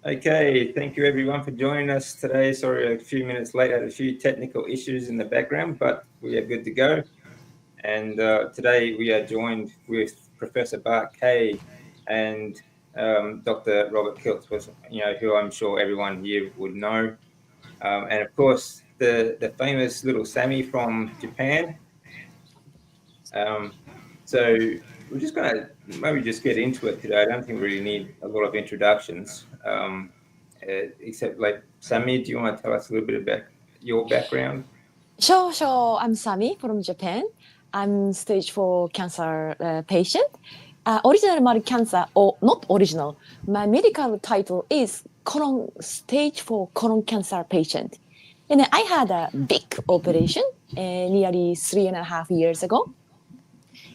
Okay, thank you everyone for joining us today. Sorry, a few minutes late, had a few technical issues in the background, but we are good to go. And today we are joined with Professor Bart Kay and Dr. Robert Kiltz, was who I'm sure everyone here would know, and of course the famous little Sammy from Japan. Um, so we're just going to maybe just get into it today. I don't think we really need a lot of introductions, except like Sammy, do you want to tell us a little bit about your background? Sure. I'm Sami from Japan. I'm stage 4 cancer patient. Original my cancer, or not original, my medical title is stage 4 colon cancer patient. And I had a big operation nearly 3.5 years ago.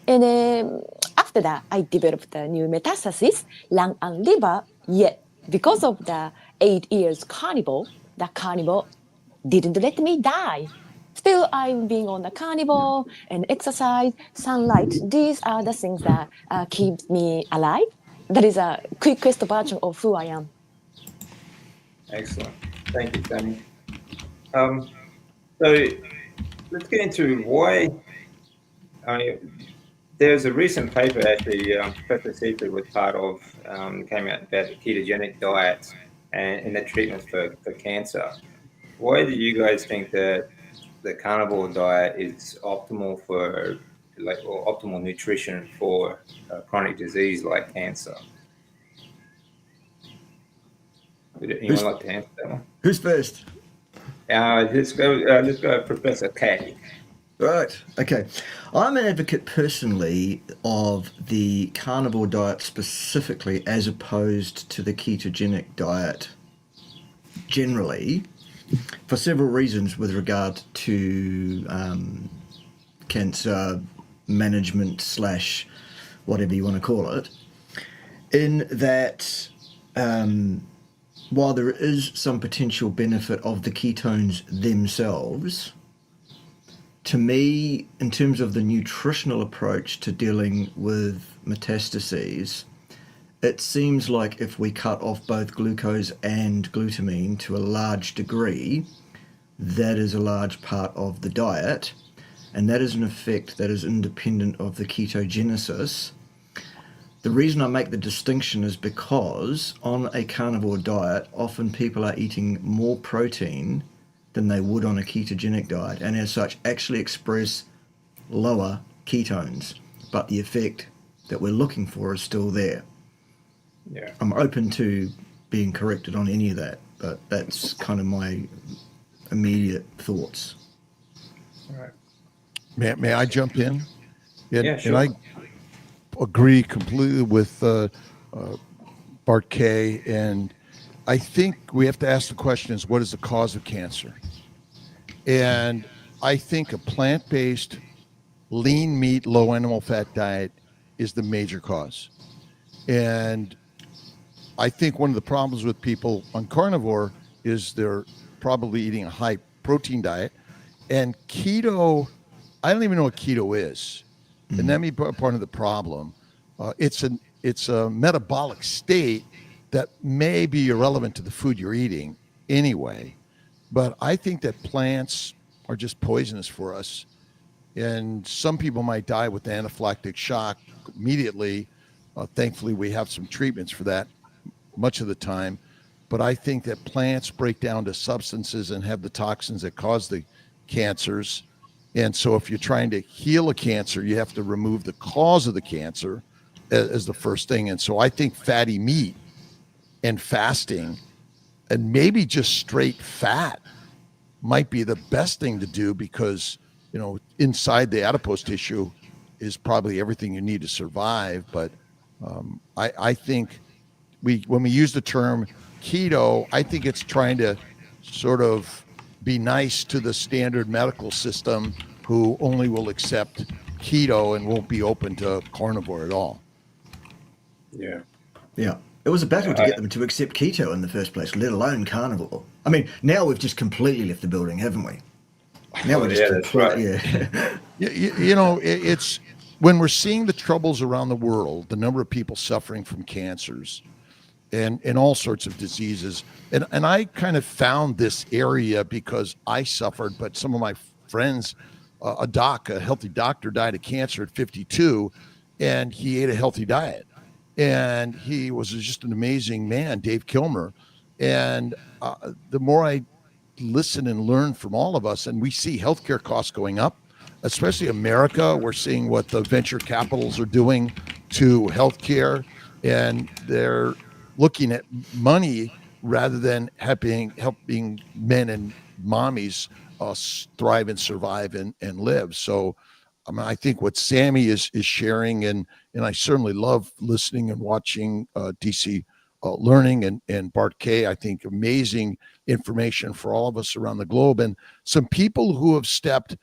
And after that, I developed a new metastasis, lung and liver. Yet, because of the 8 years carnivore, the carnivore didn't let me die. Still, I'm being on the carnivore and exercise, sunlight. These are the things that keep me alive. That is a quickest version of who I am. Excellent. Thank you, Sammy. So let's get into why. I mean, there's a recent paper actually, Professor Seifert was part of, came out about the ketogenic diet and the treatments for cancer. Why do you guys think that the carnivore diet is optimal for, or optimal nutrition for chronic disease like cancer? Would anyone like to answer that one? Who's first? Let's go, Professor K. Right. Okay. I'm an advocate personally of the carnivore diet specifically as opposed to the ketogenic diet generally for several reasons with regard to cancer management slash whatever you want to call it. In that while there is some potential benefit of the ketones themselves, to me, in terms of the nutritional approach to dealing with metastases, it seems like if we cut off both glucose and glutamine to a large degree, that is a large part of the diet, and that is an effect that is independent of the ketogenesis. The reason I make the distinction is because on a carnivore diet, often people are eating more protein than they would on a ketogenic diet, and as such actually express lower ketones, but the effect that we're looking for is still there. Yeah. I'm open to being corrected on any of that, but that's kind of my immediate thoughts. All right. May I jump in? Yeah, sure. And I agree completely with Bart K. And I think we have to ask the question is, what is the cause of cancer? And I think a plant-based, lean meat, low animal fat diet is the major cause. And I think one of the problems with people on carnivore is they're probably eating a high protein diet. And keto, I don't even know what keto is. And that may be part of the problem. It's a metabolic state that may be irrelevant to the food you're eating anyway. But I think that plants are just poisonous for us. And some people might die with anaphylactic shock immediately. Thankfully, we have some treatments for that much of the time. But I think that plants break down to substances and have the toxins that cause the cancers. And so if you're trying to heal a cancer, you have to remove the cause of the cancer as the first thing. And so I think fatty meat and fasting and maybe just straight fat might be the best thing to do because, inside the adipose tissue is probably everything you need to survive. But I think when we use the term keto, I think it's trying to sort of be nice to the standard medical system who only will accept keto and won't be open to carnivore at all. Yeah. Yeah. It was a battle to get them to accept keto in the first place, let alone carnivore. I mean, now we've just completely left the building, haven't we? Now we're just that's right. It's when we're seeing the troubles around the world, the number of people suffering from cancers, and all sorts of diseases. And I kind of found this area because I suffered, but some of my friends, a healthy doctor, died of cancer at 52, and he ate a healthy diet. And he was just an amazing man, Dave Kilmer. And the more I listen and learn from all of us, and we see healthcare costs going up, especially America. We're seeing what the venture capitals are doing to healthcare, and they're looking at money rather than helping men and mommies thrive and survive and live. So I mean, I think what Sammy is sharing, and I certainly love listening and watching DC Learning and Bart K. I think amazing information for all of us around the globe, and some people who have stepped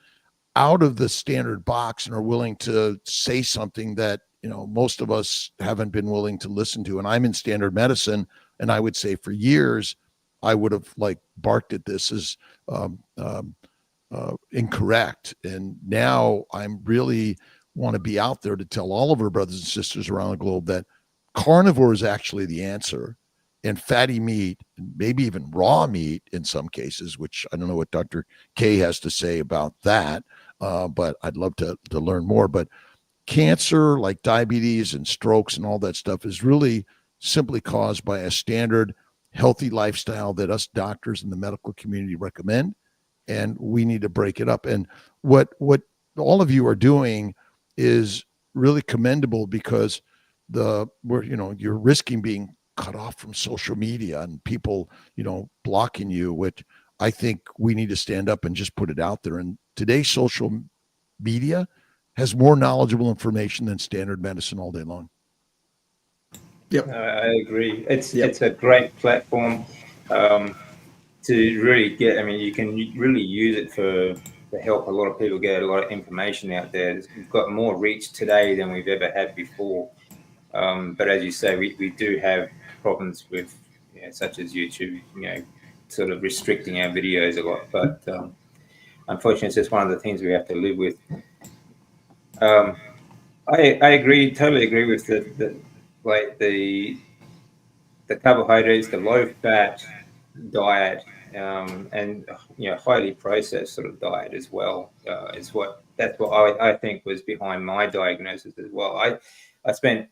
out of the standard box and are willing to say something that most of us haven't been willing to listen to. And I'm in standard medicine, and I would say for years I would have barked at this as incorrect. And now I'm really want to be out there to tell all of our brothers and sisters around the globe that carnivore is actually the answer, and fatty meat, maybe even raw meat in some cases, which I don't know what Dr. K has to say about that, but I'd love to learn more. But cancer, like diabetes and strokes and all that stuff, is really simply caused by a standard healthy lifestyle that us doctors in the medical community recommend, and we need to break it up. And what all of you are doing is really commendable, because you're risking being cut off from social media and people blocking you, which I think we need to stand up and just put it out there. And today's social media has more knowledgeable information than standard medicine all day long. Yep. I agree. It's a great platform to really get. I mean, you can really use it to help a lot of people get a lot of information out there. We've got more reach today than we've ever had before. But as you say, we do have problems with, such as YouTube, sort of restricting our videos a lot. But unfortunately, it's just one of the things we have to live with. I agree, totally agree with the carbohydrates, the low fat diet, and highly processed sort of diet as well that's what I think was behind my diagnosis as well. I spent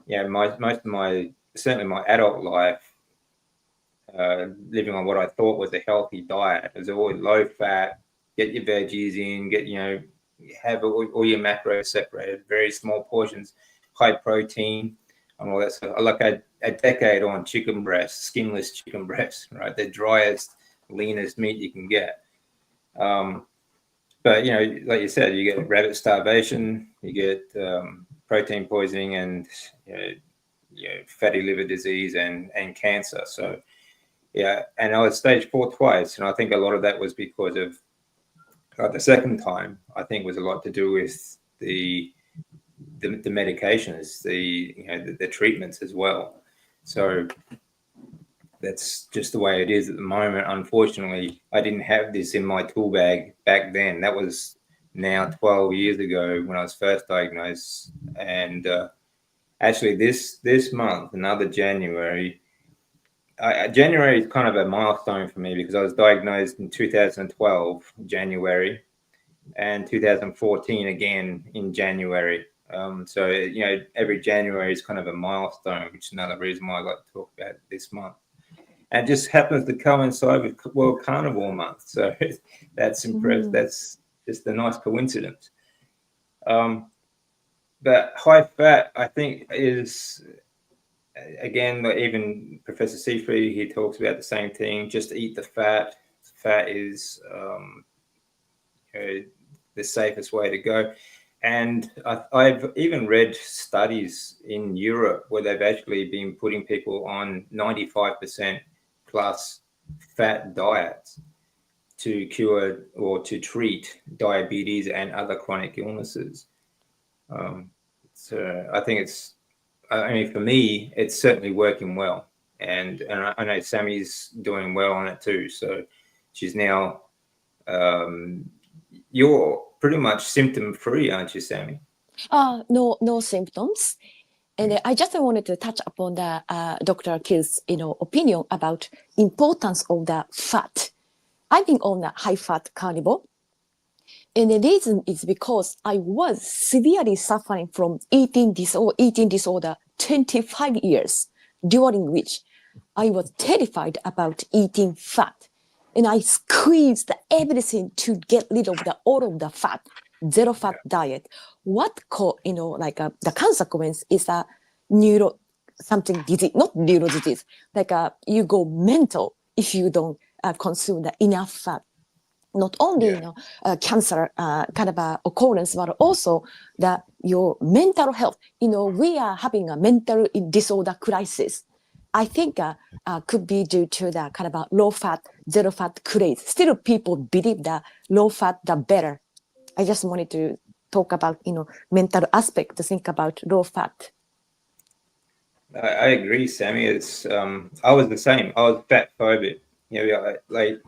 most of my, certainly my adult life, living on what I thought was a healthy diet. It was always low fat, get your veggies in, have all your macros separated, very small portions, high protein, and all that stuff. Like a decade on chicken breast, skinless chicken breast, right? The driest, leanest meat you can get. But like you said, you get rabbit starvation, you get protein poisoning, and fatty liver disease and cancer. So and I was stage 4 twice, and I think a lot of that was because of the second time. I think was a lot to do with the medications, the treatments as well. So that's just the way it is at the moment. Unfortunately, I didn't have this in my tool bag back then. That was now 12 years ago when I was first diagnosed. And actually this month, another January, January is kind of a milestone for me, because I was diagnosed in 2012, January, and 2014 again in January. So, every January is kind of a milestone, which is another reason why I like to talk about this month. And it just happens to coincide with World Carnivore Month. So that's impressive. That's just a nice coincidence. But high fat, I think, is, again, even Professor Seafried, he talks about the same thing. Just eat the fat. Fat is the safest way to go. And I've even read studies in Europe where they've actually been putting people on 95% plus fat diets to cure or to treat diabetes and other chronic illnesses. So I think for me, it's certainly working well. And I know Sammy's doing well on it too. So she's now, you're pretty much symptom free, aren't you, Sammy? No symptoms. And I just wanted to touch upon the Dr. Kill's, opinion about importance of the fat. I've been on a high-fat carnivore, and the reason is because I was severely suffering from eating disorder 25 years, during which I was terrified about eating fat. And I squeezed everything to get rid of all of the fat, zero fat diet. The consequence is a something disease, not neuro disease, you go mental if you don't consume the enough fat. Not only cancer kind of occurrence, but also your mental health. We are having a mental disorder crisis. I think could be due to the kind of low fat, zero fat craze. Still, people believe that low fat the better. I just wanted to talk about mental aspect to think about low fat. I agree, Sammy. It's I was the same. I was fat phobic. Like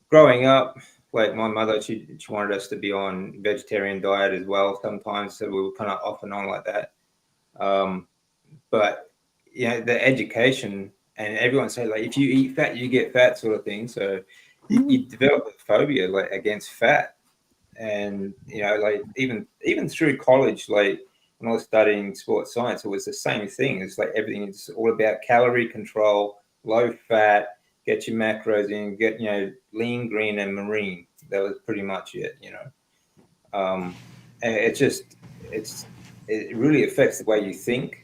growing up, like my mother, she wanted us to be on vegetarian diet as well sometimes, so we were kind of off and on like that. But the education and everyone say like if you eat fat, you get fat sort of thing. So you develop a phobia like against fat, and like even through college, like when I was studying sports science, it was the same thing. It's like everything is all about calorie control, low fat, get your macros in, get lean, green, and marine. That was pretty much it. And it really affects the way you think.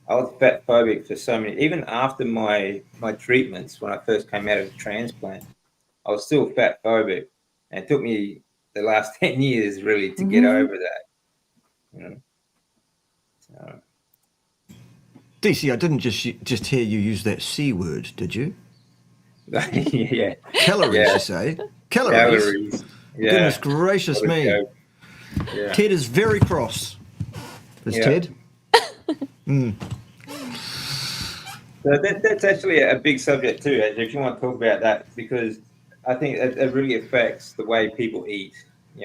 I was fat phobic for so many. Even after my treatments, when I first came out of the transplant, I was still fat phobic, and it took me the last 10 years really to get over that. So. DC, I didn't just hear you use that C word, did you? Yeah. Calories, you say? Calories? Yeah. Goodness gracious me. Yeah. Ted is very cross. Is Ted? So that's actually a big subject too, actually, if you want to talk about that, because I think it really affects the way people eat.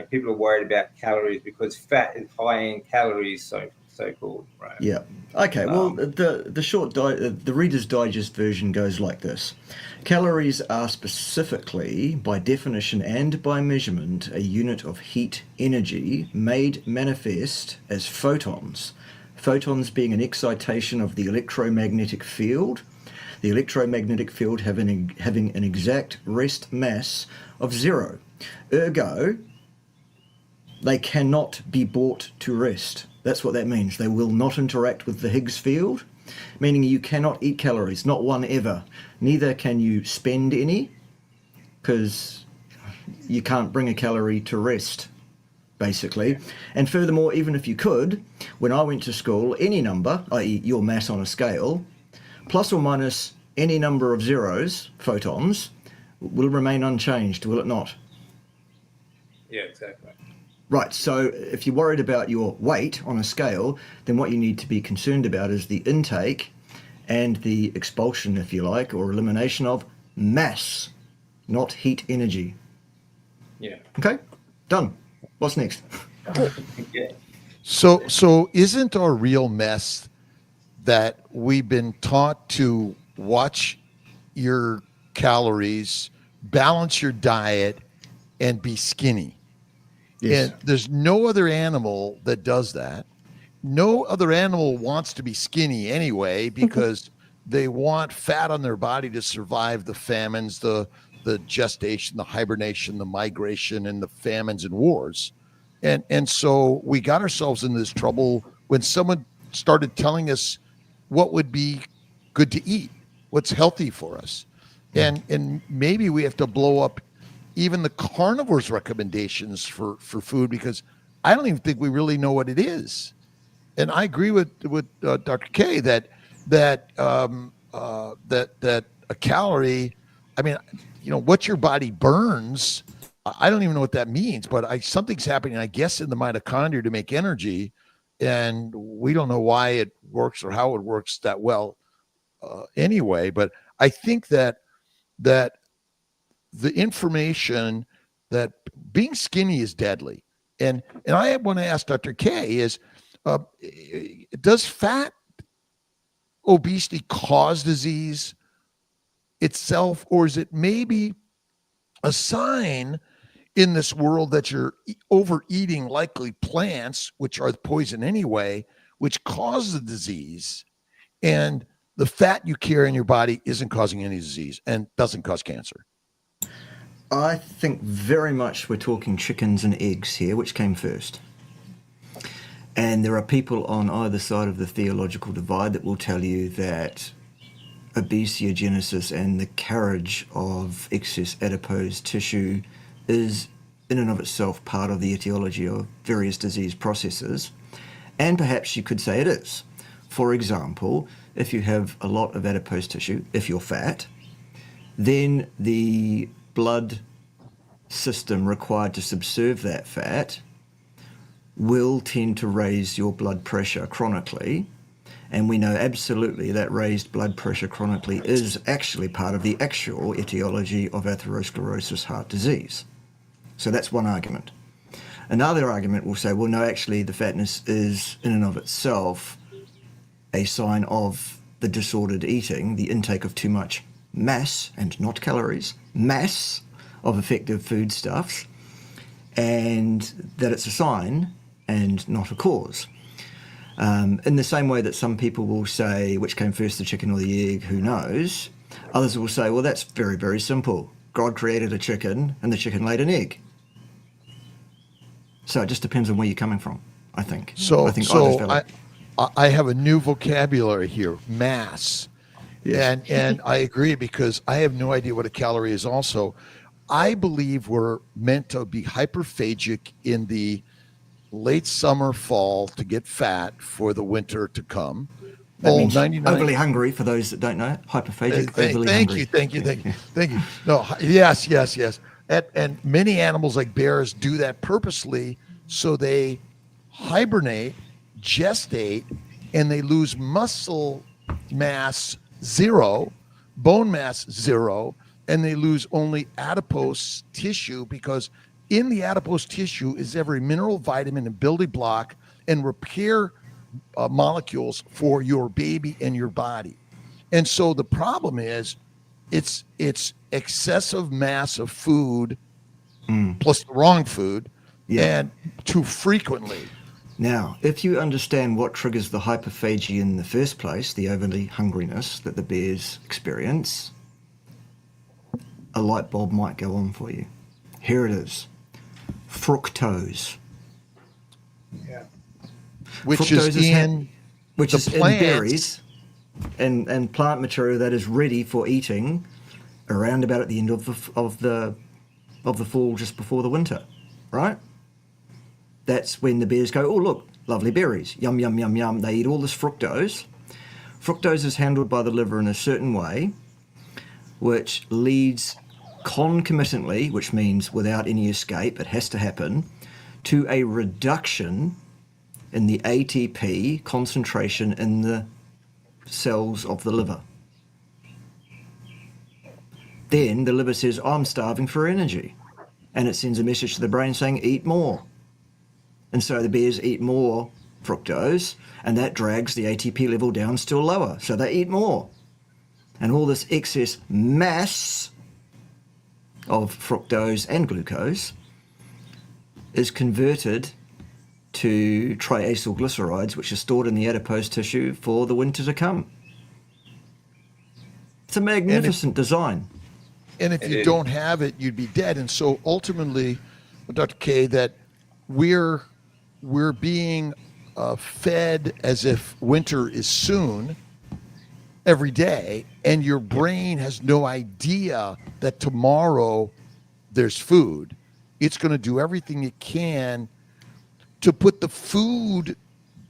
People are worried about calories because fat is high in calories, so-called, right? Yeah. Okay. Well, the Reader's Digest version goes like this: calories are specifically, by definition and by measurement, a unit of heat energy made manifest as photons. Photons being an excitation of the electromagnetic field. The electromagnetic field having an exact rest mass of 0. Ergo, they cannot be brought to rest. That's what that means. They will not interact with the Higgs field, meaning you cannot eat calories, not one ever. Neither can you spend any, because you can't bring a calorie to rest, basically. And furthermore, even if you could, when I went to school, any number, i.e. your mass on a scale, plus or minus any number of zeros, photons, will remain unchanged, will it not? Yeah, exactly. Right, so if you're worried about your weight on a scale, then what you need to be concerned about is the intake and the expulsion, if you like, or elimination of mass, not heat energy. Yeah. Okay, done. What's next? Okay. So isn't our real mess that we've been taught to watch your calories, balance your diet, and be skinny? Yes. And there's no other animal that does that. No other animal wants to be skinny anyway because they want fat on their body to survive the famines, the gestation, the hibernation, the migration, and the famines and wars. And so we got ourselves in this trouble when someone started telling us what would be good to eat, what's healthy for us. And maybe we have to blow up even the carnivore's recommendations for food, because I don't even think we really know what it is. And I agree with Dr. K that a calorie, I mean, what your body burns, I don't even know what that means, but something's happening, I guess, in the mitochondria to make energy, and we don't know why it works or how it works that well anyway. But I think that the information that being skinny is deadly. And I want to ask Dr. K is, Does fat obesity cause disease itself, or is it maybe a sign in this world that you're overeating likely plants, which are poison anyway, which cause the disease, and the fat you carry in your body isn't causing any disease and doesn't cause cancer? I think very much we're talking chickens and eggs here. Which came first? And there are people on either side of the theological divide that will tell you that obesiogenesis and the carriage of excess adipose tissue is in and of itself part of the etiology of various disease processes. And perhaps you could say it is. For example, if you have a lot of adipose tissue, if you're fat, then the blood system required to subserve that fat will tend to raise your blood pressure chronically. And we know absolutely that raised blood pressure chronically is actually part of the actual etiology of atherosclerosis heart disease. So that's one argument. Another argument will say, well, no, actually the fatness is in and of itself a sign of the disordered eating, the intake of too much mass, and not calories, mass of effective foodstuffs, and that it's a sign and not a cause. In the same way that some people will say, which came first, the chicken or the egg, who knows? Others will say, well, that's very, very simple. God created a chicken and the chicken laid an egg. So it just depends on where you're coming from, I think. So, I think either's valid. I have a new vocabulary here, mass. Yes. And I agree, because I have no idea what a calorie is also. I believe we're meant to be hyperphagic in the late summer, fall to get fat for the winter to come. That means overly hungry, for those that don't know. Hyperphagic, overly hungry. Thank you. No, yes. And many animals like bears do that purposely, so they hibernate, gestate, and they lose muscle mass 0, bone mass 0, and they lose only adipose tissue, because in the adipose tissue is every mineral, vitamin, and building block and repair molecules for your baby and your body. And so the problem is it's excessive mass of food plus the wrong food and too frequently. Now, if you understand what triggers the hyperphagy in the first place, the overly hungriness that the bears experience, a light bulb might go on for you. Here it is. Fructose. Yeah. Which fructose is in berries and plant material that is ready for eating around about at the end of the fall, just before the winter, right? That's when the bears go, oh, look, lovely berries. Yum, yum, yum, yum. They eat all this fructose. Fructose is handled by the liver in a certain way, which leads concomitantly, which means without any escape, it has to happen, to a reduction in the ATP concentration in the cells of the liver. Then the liver says, I'm starving for energy. And it sends a message to the brain saying, eat more. And so the bears eat more fructose, and that drags the ATP level down still lower. So they eat more. And all this excess mass of fructose and glucose is converted to triacylglycerides, which are stored in the adipose tissue for the winter to come. It's a magnificent design. And if you don't have it, you'd be dead. And so ultimately, Dr. K, that we're being fed as if winter is soon every day, and your brain has no idea that tomorrow there's food. It's going to do everything it can to put the food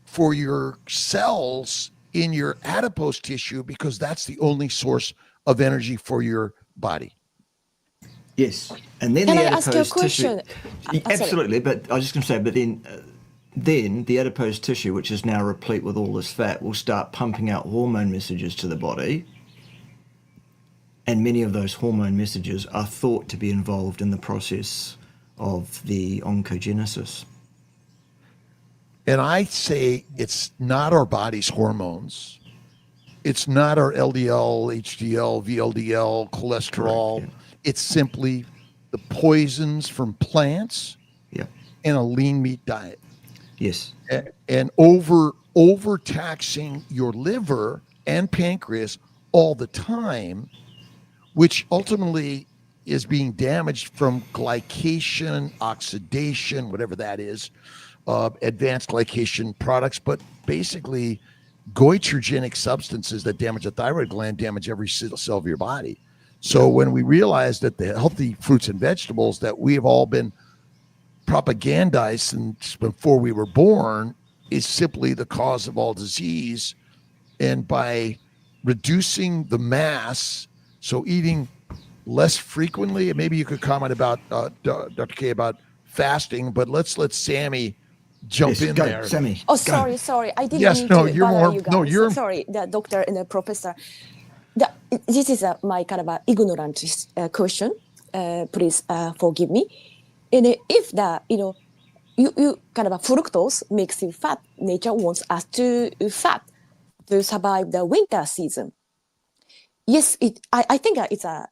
for your cells in your adipose tissue, because that's the only source of energy for your body. Yes, and then Can the I adipose ask you a question? tissue. Absolutely, but I was just going to say, but then the adipose tissue, which is now replete with all this fat, will start pumping out hormone messages to the body, and many of those hormone messages are thought to be involved in the process of the oncogenesis. And I say it's not our body's hormones. It's not our LDL, HDL, VLDL, cholesterol. Correct, It's simply the poisons from plants yeah. and a lean meat diet. Yes. And overtaxing your liver and pancreas all the time, which ultimately is being damaged from glycation, oxidation, whatever that is, advanced glycation products, but basically goitrogenic substances that damage the thyroid gland damage every cell of your body. So when we realize that the healthy fruits and vegetables that we have all been propagandized since before we were born is simply the cause of all disease, and by reducing the mass, so eating less frequently, and maybe you could comment about Dr. K about fasting, but let's let Sammy jump Yes, in go, there. Sammy. Oh, go. sorry. I didn't Yes, mean no, to you're bother more- you guys. no, you're- Sorry, the doctor and the professor. This is my kind of a ignorant question. Please forgive me. And if you kind of a fructose makes you fat, nature wants us to fat to survive the winter season. Yes, I think it's a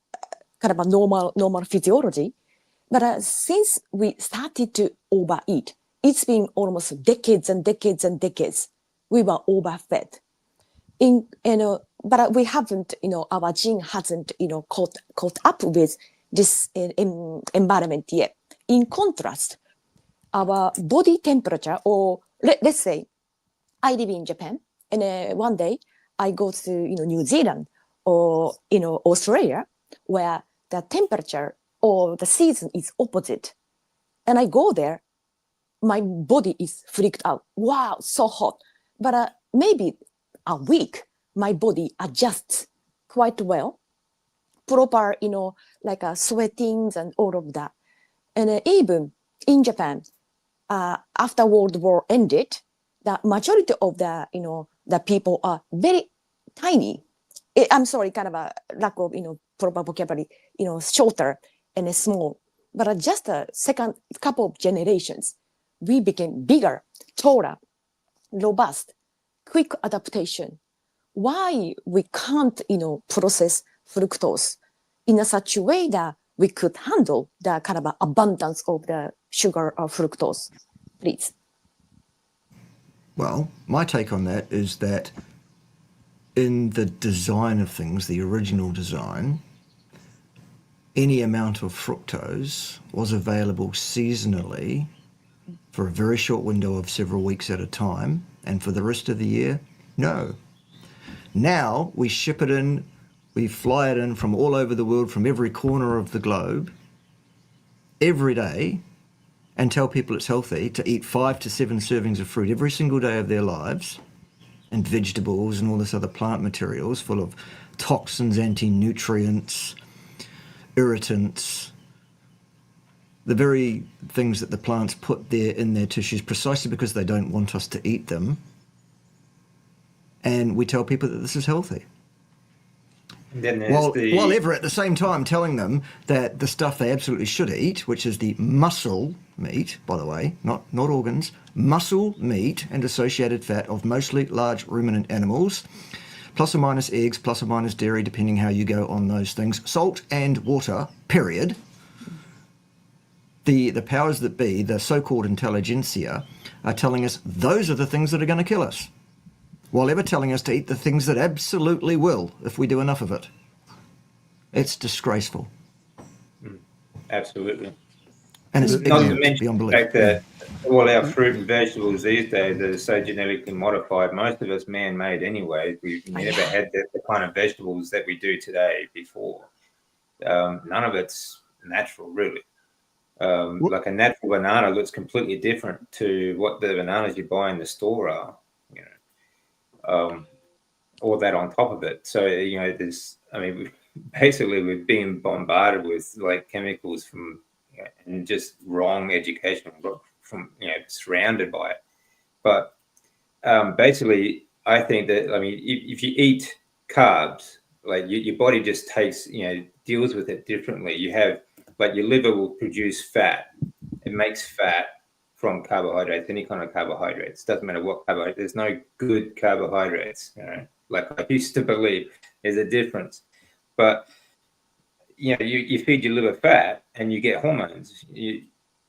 kind of a normal physiology. But since we started to overeat, it's been almost decades and decades and decades. We were overfed. But we haven't, our gene hasn't, caught up with this environment yet. In contrast, our body temperature, or let's say, I live in Japan, and one day I go to New Zealand or Australia, where the temperature or the season is opposite, and I go there, my body is freaked out. Wow, so hot! But maybe a week, my body adjusts quite well, proper, like sweatings and all of that. And even in Japan, after World War ended, the majority of the people are very tiny. I'm sorry, kind of a lack of proper vocabulary, shorter and small. But just a second couple of generations, we became bigger, taller, robust, quick adaptation. Why we can't process fructose in a such a way that we could handle the kind of abundance of the sugar or fructose, please? Well, my take on that is that in the design of things, the original design, any amount of fructose was available seasonally for a very short window of several weeks at a time, and for the rest of the year, no. Now we ship it in, we fly it in from all over the world, from every corner of the globe, every day, and tell people it's healthy to eat 5 to 7 servings of fruit every single day of their lives, and vegetables and all this other plant materials full of toxins, anti-nutrients, irritants, the very things that the plants put there in their tissues precisely because they don't want us to eat them. And we tell people that this is healthy. And then there's While ever at the same time telling them that the stuff they absolutely should eat, which is the muscle meat, by the way, not organs, muscle meat and associated fat of mostly large ruminant animals, plus or minus eggs, plus or minus dairy, depending how you go on those things, salt and water, period. The powers that be, the so-called intelligentsia, are telling us those are the things that are going to kill us, while ever telling us to eat the things that absolutely will if we do enough of it. It's disgraceful. Absolutely. And it's Not to ignorant mention beyond the belief. fact that all our fruit and vegetables these days are so genetically modified. Most of it's man-made anyway. We've never had the kind of vegetables that we do today before. None of it's natural, really. Like a natural banana looks completely different to what the bananas you buy in the store are. All that on top of it. So basically we're being bombarded with like chemicals from and just wrong education from surrounded by it. But basically, I think that if you eat carbs, like your body just deals with it differently. You have like your liver will produce fat. It makes fat from carbohydrates, any kind of carbohydrates. Doesn't matter what carbohydrate. There's no good carbohydrates. Like I used to believe, there's a difference. But you feed your liver fat and you get hormones.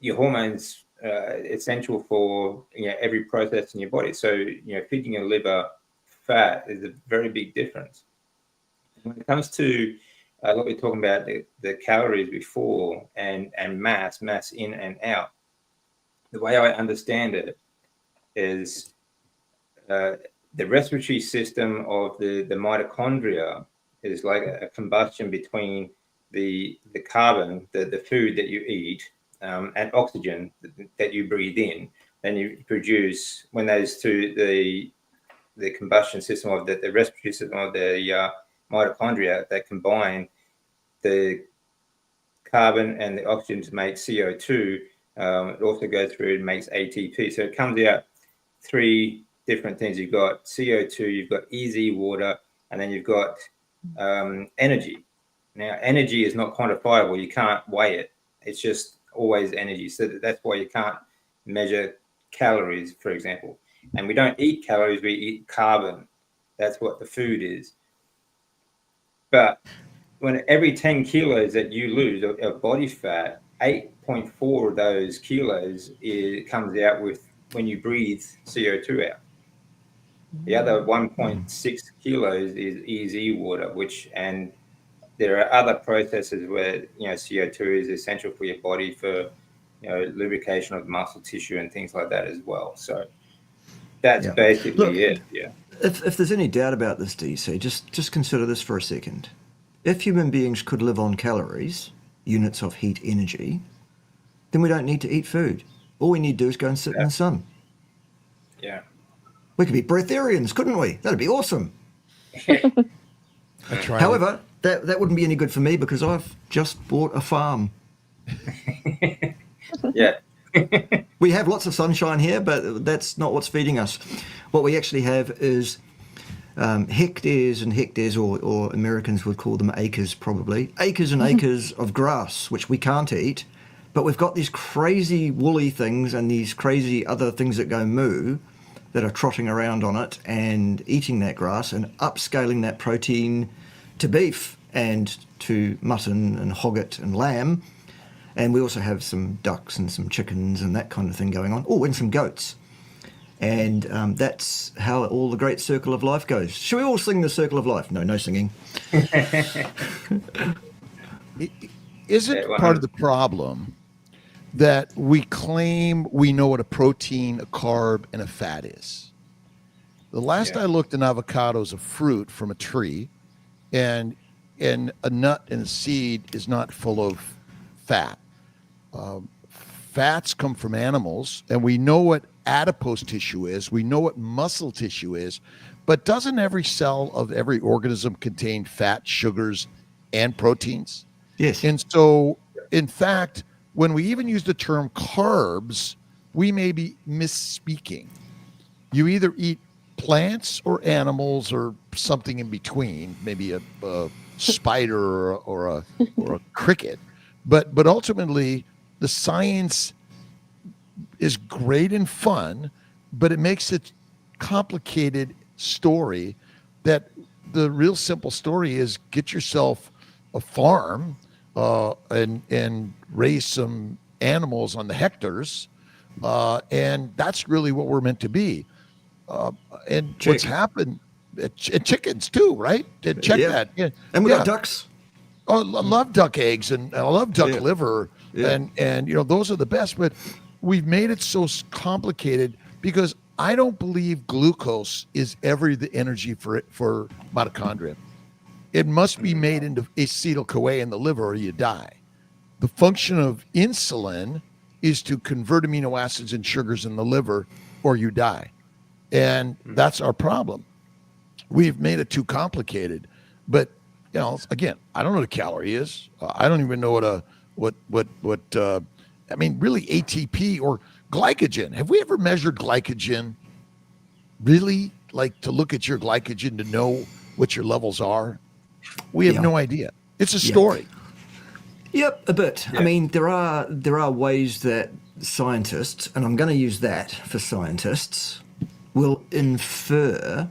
Your hormones essential for every process in your body. So feeding your liver fat is a very big difference. When it comes to what we're talking about, the calories before and mass in and out, the way I understand it is the respiratory system of the mitochondria is like a combustion between the carbon, the food that you eat, and oxygen that you breathe in. Then you produce, when those two, the combustion system of the respiratory system of the mitochondria, that combine the carbon and the oxygen to make CO2. It also goes through and makes ATP. So it comes out three different things. You've got CO2, you've got easy water, and then you've got energy. Now, energy is not quantifiable. You can't weigh it. It's just always energy. So that's why you can't measure calories, for example. And we don't eat calories, we eat carbon. That's what the food is. But when every 10 kilos that you lose of body fat, 8.4 of those kilos comes out with when you breathe CO2 out. The other 1.6 kilos is easy water, and there are other processes where CO2 is essential for your body for lubrication of muscle tissue and things like that as well. So that's basically it. Yeah. If there's any doubt about this, DC, just consider this for a second. If human beings could live on calories, units of heat energy, then we don't need to eat food. All we need to do is go and sit in the sun. Yeah. We could be breatharians, couldn't we? That'd be awesome. That's right. However, that wouldn't be any good for me because I've just bought a farm. Yeah. We have lots of sunshine here, but that's not what's feeding us. What we actually have is hectares and hectares, or Americans would call them acres probably, acres and acres of grass, which we can't eat, but we've got these crazy woolly things and these crazy other things that go moo that are trotting around on it and eating that grass and upscaling that protein to beef and to mutton and hogget and lamb. And we also have some ducks and some chickens and that kind of thing going on. Oh, and some goats. And that's how all the great circle of life goes. Shall we all sing the circle of life? No singing. Isn't part of the problem that we claim we know what a protein, a carb, and a fat is? The last I looked, an avocado is a fruit from a tree, and a nut and a seed is not full of fat. Fats come from animals, and we know what adipose tissue is. We know what muscle tissue is, but doesn't every cell of every organism contain fat, sugars, and proteins? Yes. And so, in fact, when we even use the term carbs, we may be misspeaking. You either eat plants or animals or something in between, maybe a spider or a cricket, but ultimately the science is great and fun, but it makes it complicated story. That the real simple story is get yourself a farm and raise some animals on the hectares, and that's really what we're meant to be. And what's happened, and chickens too, right? Check that. Yeah. And we got ducks. Oh, I love duck eggs and I love duck liver, and those are the best. But we've made it so complicated because I don't believe glucose is ever the energy for mitochondria. It must be made into acetyl-CoA in the liver or you die. The function of insulin is to convert amino acids and sugars in the liver or you die. And that's our problem. We've made it too complicated. But, again, I don't know what a calorie is. I don't even know what really ATP or glycogen. Have we ever measured glycogen? Really? Like to look at your glycogen to know what your levels are? We have no idea. It's a story. Yep, a bit. Yeah. I mean, there are ways that scientists, and I'm going to use that for scientists, will infer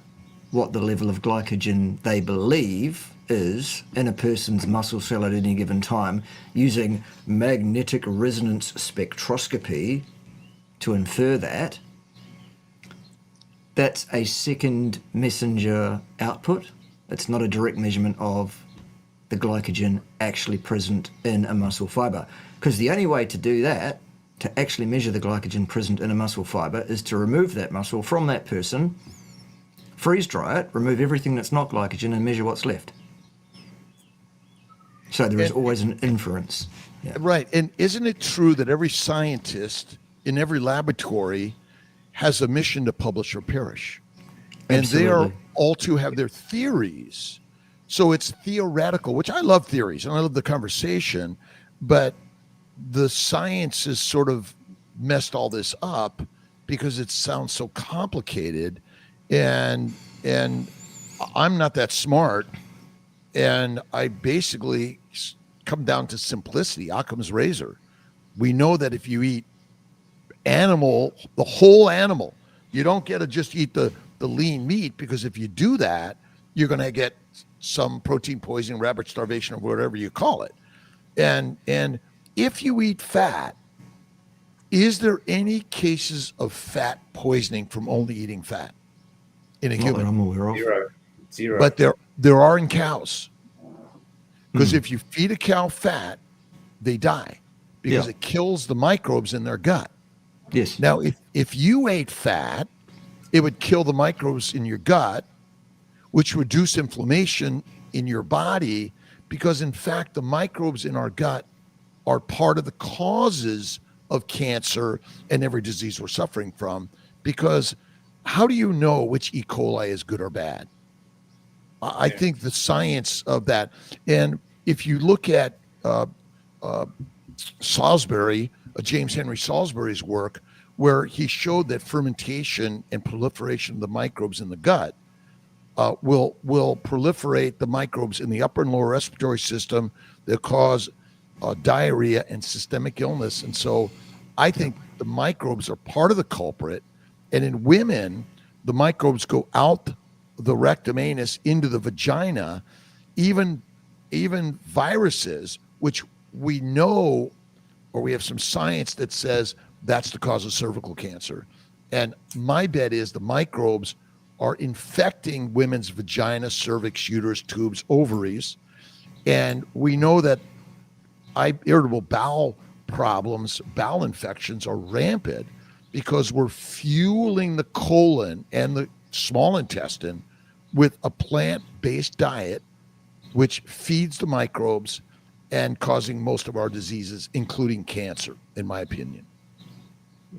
what the level of glycogen they believe is in a person's muscle cell at any given time using magnetic resonance spectroscopy to infer that. That's a second messenger output. It's not a direct measurement of the glycogen actually present in a muscle fiber. Because the only way to do that, to actually measure the glycogen present in a muscle fiber, is to remove that muscle from that person, freeze dry it, remove everything that's not glycogen, and measure what's left. So there is always an inference. Yeah. Right. And isn't it true that every scientist in every laboratory has a mission to publish or perish? And Absolutely. they are all to have their theories. So it's theoretical, which I love theories and I love the conversation, but the science has sort of messed all this up because it sounds so complicated, and I'm not that smart, and I basically come down to simplicity. Occam's razor. We know that if you eat animal, the whole animal, you don't get to just eat the lean meat, because if you do that, you're going to get some protein poisoning, rabbit starvation, or whatever you call it. And if you eat fat, is there any cases of fat poisoning from only eating fat in a Not human? that I'm aware of. Zero. But there are in cows. Because if you feed a cow fat, they die because it kills the microbes in their gut. Yes. Now, if you ate fat, it would kill the microbes in your gut, which reduce inflammation in your body, because in fact, the microbes in our gut are part of the causes of cancer and every disease we're suffering from. Because how do you know which E. coli is good or bad? I think the science of that, and if you look at Salisbury, James Henry Salisbury's work, where he showed that fermentation and proliferation of the microbes in the gut will proliferate the microbes in the upper and lower respiratory system that cause diarrhea and systemic illness. And so I think the microbes are part of the culprit. And in women, the microbes go out the rectum anus into the vagina, even viruses, which we know, or we have some science that says that's the cause of cervical cancer. And my bet is the microbes are infecting women's vagina, cervix, uterus, tubes, ovaries. And we know that irritable bowel problems, bowel infections are rampant because we're fueling the colon and the small intestine with a plant-based diet, which feeds the microbes and causing most of our diseases, including cancer, in my opinion.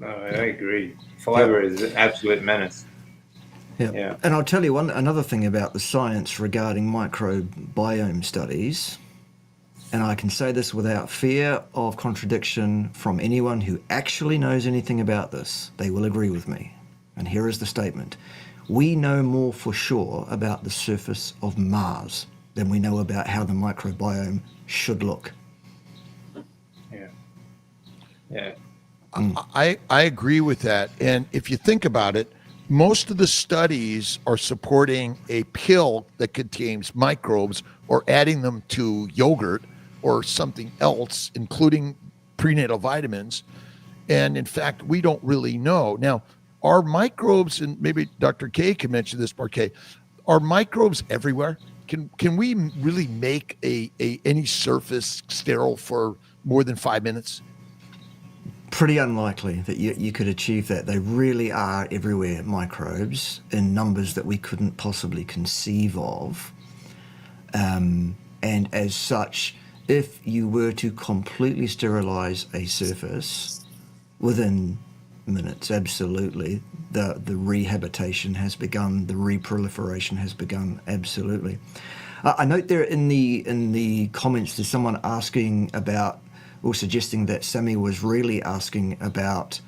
No, I agree. Fiber is an absolute menace. Yeah. And I'll tell you another thing about the science regarding microbiome studies, and I can say this without fear of contradiction from anyone who actually knows anything about this. They will agree with me. And here is the statement. We know more for sure about the surface of Mars than we know about how the microbiome should look. Yeah. I agree with that. And if you think about it, most of the studies are supporting a pill that contains microbes or adding them to yogurt or something else, including prenatal vitamins. And in fact, we don't really know. Now, are microbes, and maybe Dr. K can mention this, Mark K, are microbes everywhere? Can we really make any surface sterile for more than 5 minutes? Pretty unlikely that you could achieve that. They really are everywhere, microbes, in numbers that we couldn't possibly conceive of. And as such, if you were to completely sterilize a surface within minutes, absolutely, the rehabilitation has begun, the reproliferation has begun, absolutely. I note there in the comments there's someone asking about, or suggesting that Sammy was really asking about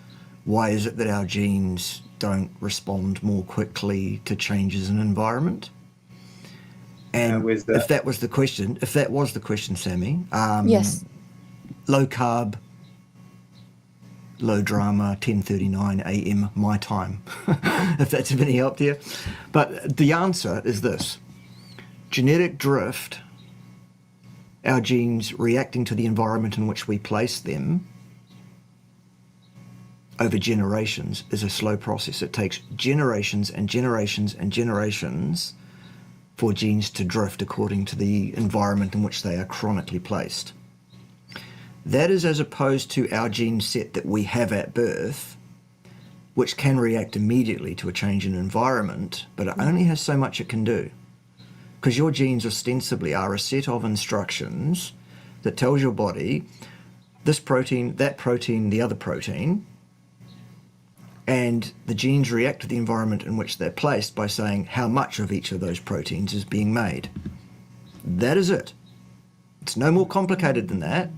why is it that our genes don't respond more quickly to changes in environment. And if that was the question, Sammy, Yes. low carb, low drama, 10:39 a.m. my time, if that's of any help to you. But the answer is this. Genetic drift, our genes reacting to the environment in which we place them over generations, is a slow process. It takes generations and generations and generations for genes to drift according to the environment in which they are chronically placed. That is as opposed to our gene set that we have at birth, which can react immediately to a change in environment, but it only has so much it can do. Because your genes ostensibly are a set of instructions that tells your body this protein, that protein, the other protein, and the genes react to the environment in which they're placed by saying how much of each of those proteins is being made. That is it. It's no more complicated than that.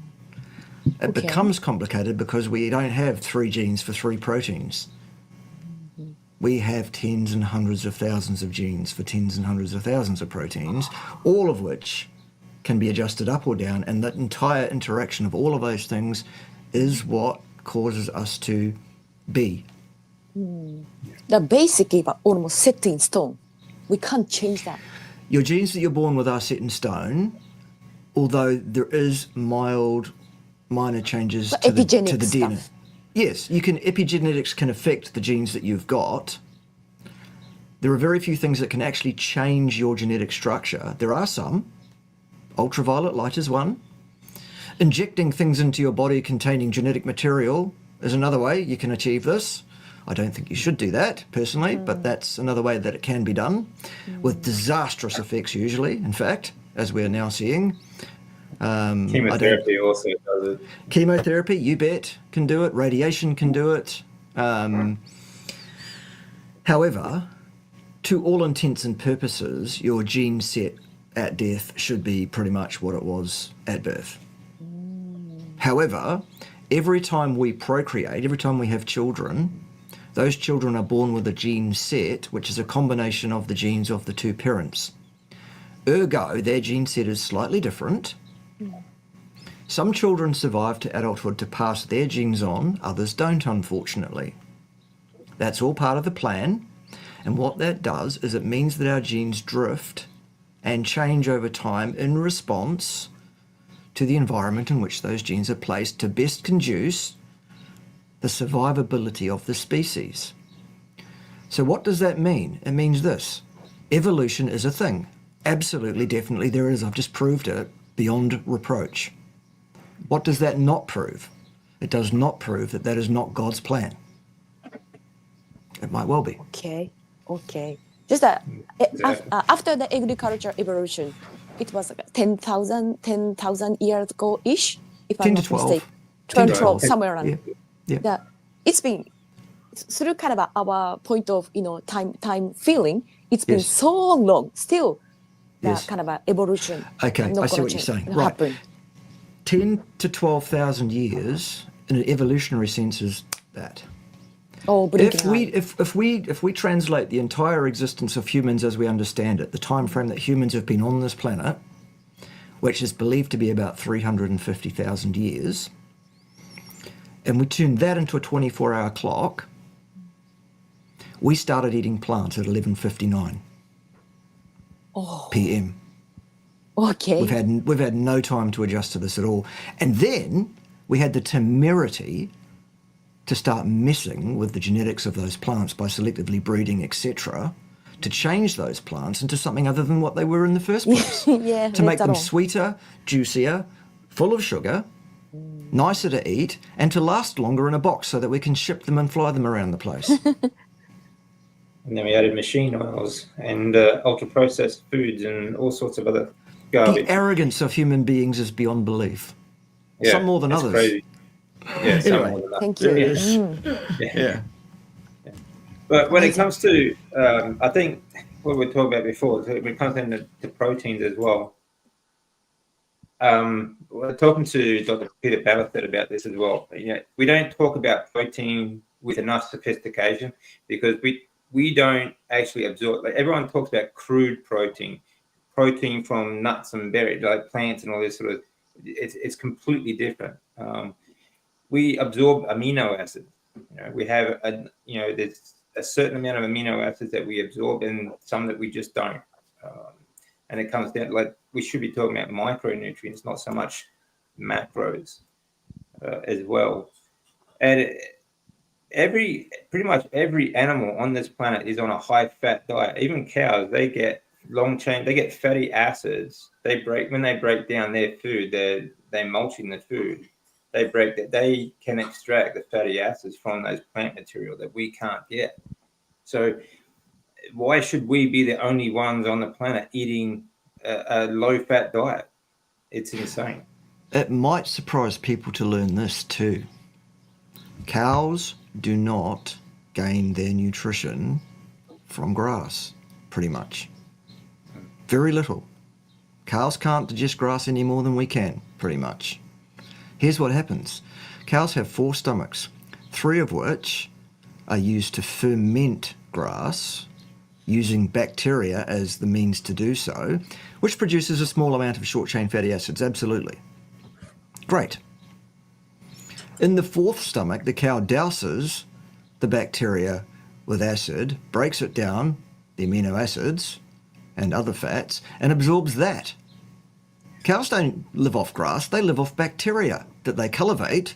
It becomes complicated because we don't have 3 genes for 3 proteins. We have tens and hundreds of thousands of genes for tens and hundreds of thousands of proteins, all of which can be adjusted up or down, and that entire interaction of all of those things is what causes us to be. The basically almost set in stone. We can't change that. Your genes that you're born with are set in stone, although there is minor changes But to the epigenetic DNA. stuff. Yes, epigenetics can affect the genes that you've got. There are very few things that can actually change your genetic structure. There are some. Ultraviolet light is one. Injecting things into your body containing genetic material is another way you can achieve this. I don't think you should do that, personally, but that's another way that it can be done, with disastrous effects usually, in fact, as we're now seeing. Chemotherapy also does it. Chemotherapy, you bet, can do it. Radiation can do it. However, to all intents and purposes, your gene set at death should be pretty much what it was at birth. However, every time we procreate, every time we have children, those children are born with a gene set, which is a combination of the genes of the 2 parents. Ergo, their gene set is slightly different. Some children survive to adulthood to pass their genes on, others don't, unfortunately. That's all part of the plan, and what that does is it means that our genes drift and change over time in response to the environment in which those genes are placed to best conduce the survivability of the species. So what does that mean? It means this. Evolution is a thing. Absolutely, definitely there is. I've just proved it beyond reproach. What does that not prove? It does not prove that that is not God's plan. It might well be. Okay. Just after the agriculture evolution, it was like 10,000 years ago-ish, if 10 I'm to not 12. mistaken. 10 to 12, somewhere around. Yeah. Yeah. It's been through kind of our point of time feeling. It's been Yes. so long. Still, Yes. kind of evolution. Okay, not I see gonna what you're saying. change- Right. happen. 10 to 12,000 years in an evolutionary sense is that. Oh, If we translate the entire existence of humans as we understand it, the time frame that humans have been on this planet, which is believed to be about 350,000 years, and we turn that into a 24-hour clock, we started eating plants at 11:59 p.m. Okay. We've had no time to adjust to this at all. And then we had the temerity to start messing with the genetics of those plants by selectively breeding, etc., to change those plants into something other than what they were in the first place. Yeah, to make them that's all. sweeter, juicier, full of sugar, nicer to eat, and to last longer in a box so that we can ship them and fly them around the place. And then we added machine oils and ultra-processed foods and all sorts of other The garbage. arrogance of human beings is beyond belief. Yeah, Some more than it's others. crazy. Yeah, some Anyway, more than that. Thank you. There it is. Yeah. But when it Amazing. comes to, I think what we talked about before, so when it comes into the proteins as well. We're talking to Dr. Peter Ballard about this as well. We don't talk about protein with enough sophistication because we don't actually absorb. Like everyone talks about crude protein from nuts and berries, like plants and all this sort of. It's completely different. we absorb amino acids. We have there's a certain amount of amino acids that we absorb and some that we just don't. And it comes down like we should be talking about micronutrients, not so much macros as well. And pretty much every animal on this planet is on a high fat diet. Even cows, they get they get fatty acids. When they break down their food, they're mulching the food. They can extract the fatty acids from those plant material that we can't get. So why should we be the only ones on the planet eating a low fat diet? It's insane. It might surprise people to learn this too. Cows do not gain their nutrition from grass, pretty much. Very little. Cows can't digest grass any more than we can, pretty much. Here's what happens. Cows have 4 stomachs, 3 of which are used to ferment grass, using bacteria as the means to do so, which produces a small amount of short-chain fatty acids, absolutely. Great. In the 4th stomach, the cow douses the bacteria with acid, breaks it down, the amino acids and other fats, and absorbs that. Cows don't live off grass, they live off bacteria that they cultivate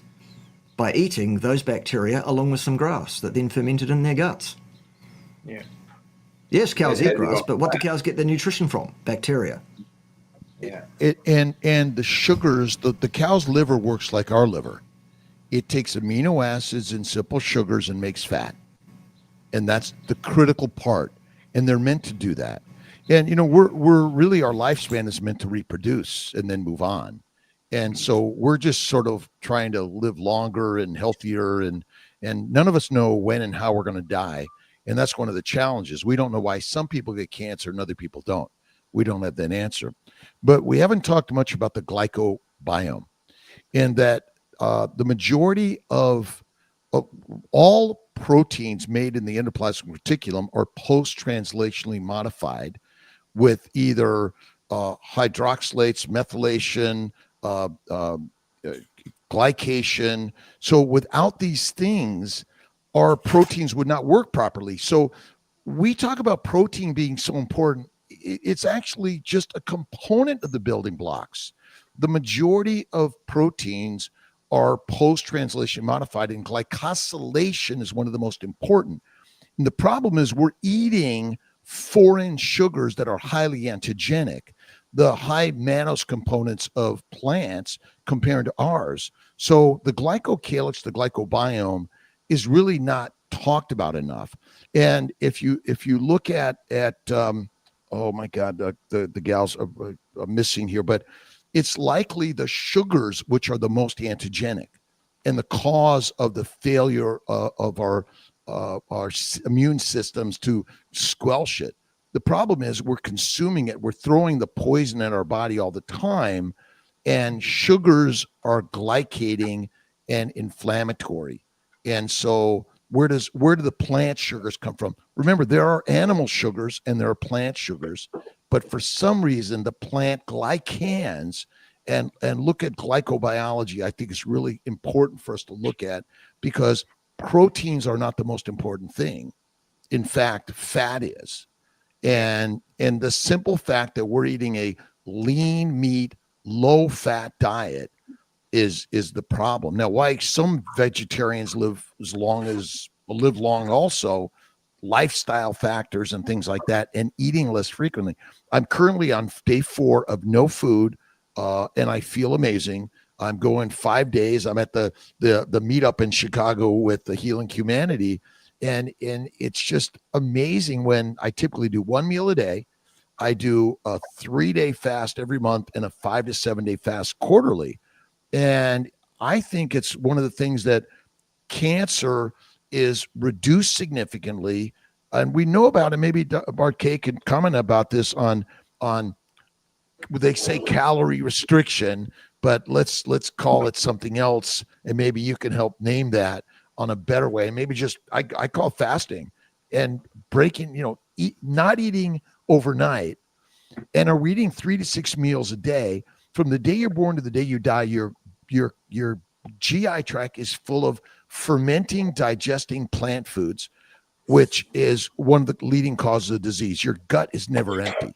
by eating those bacteria along with some grass that then fermented in their guts. Yeah. Yes, cows eat grass, but what do cows get their nutrition from? Bacteria. Yeah. And the sugars, the cow's liver works like our liver. It takes amino acids and simple sugars and makes fat. And that's the critical part. And they're meant to do that. And, we're really, our lifespan is meant to reproduce and then move on. And so we're just sort of trying to live longer and healthier. And none of us know when and how we're going to die. And that's one of the challenges. We don't know why some people get cancer and other people don't. We don't have that answer. But we haven't talked much about the glycobiome, and that the majority of all proteins made in the endoplasmic reticulum are post-translationally modified with either hydroxylates, methylation, glycation. So without these things, our proteins would not work properly. So we talk about protein being so important. It's actually just a component of the building blocks. The majority of proteins are post-translation modified, and glycosylation is one of the most important. And the problem is we're eating foreign sugars that are highly antigenic, the high mannose components of plants compared to ours. So the glycocalyx, the glycobiome, is really not talked about enough. And if you look at oh my God, the gals are missing here, but it's likely the sugars which are the most antigenic and the cause of the failure of our immune systems to squelch it. The problem is we're consuming it. We're throwing the poison in our body all the time, and sugars are glycating and inflammatory. And so where do the plant sugars come from? Remember, there are animal sugars and there are plant sugars, but for some reason the plant glycans, and look at glycobiology, I think is really important for us to look at, because proteins are not the most important thing. In fact, fat is. And the simple fact that we're eating a lean meat, low fat diet is the problem. Now, why some vegetarians live long also, lifestyle factors and things like that, and eating less frequently. I'm currently on day 4 of no food, and I feel amazing. I'm going 5 days. I'm at the meetup in Chicago with the Healing Humanity, and it's just amazing when I typically do 1 meal a day. I do a 3-day fast every month and a 5 to 7 day fast quarterly. And I think it's one of the things that cancer is reduced significantly. And we know about it. Maybe Bart K can comment about this on they say calorie restriction, but let's call it something else. And maybe you can help name that on a better way. And maybe just, I call fasting and breaking, not eating overnight, and are eating 3 to 6 meals a day. From the day you're born to the day you die, your GI tract is full of fermenting, digesting plant foods, which is one of the leading causes of disease. Your gut is never empty.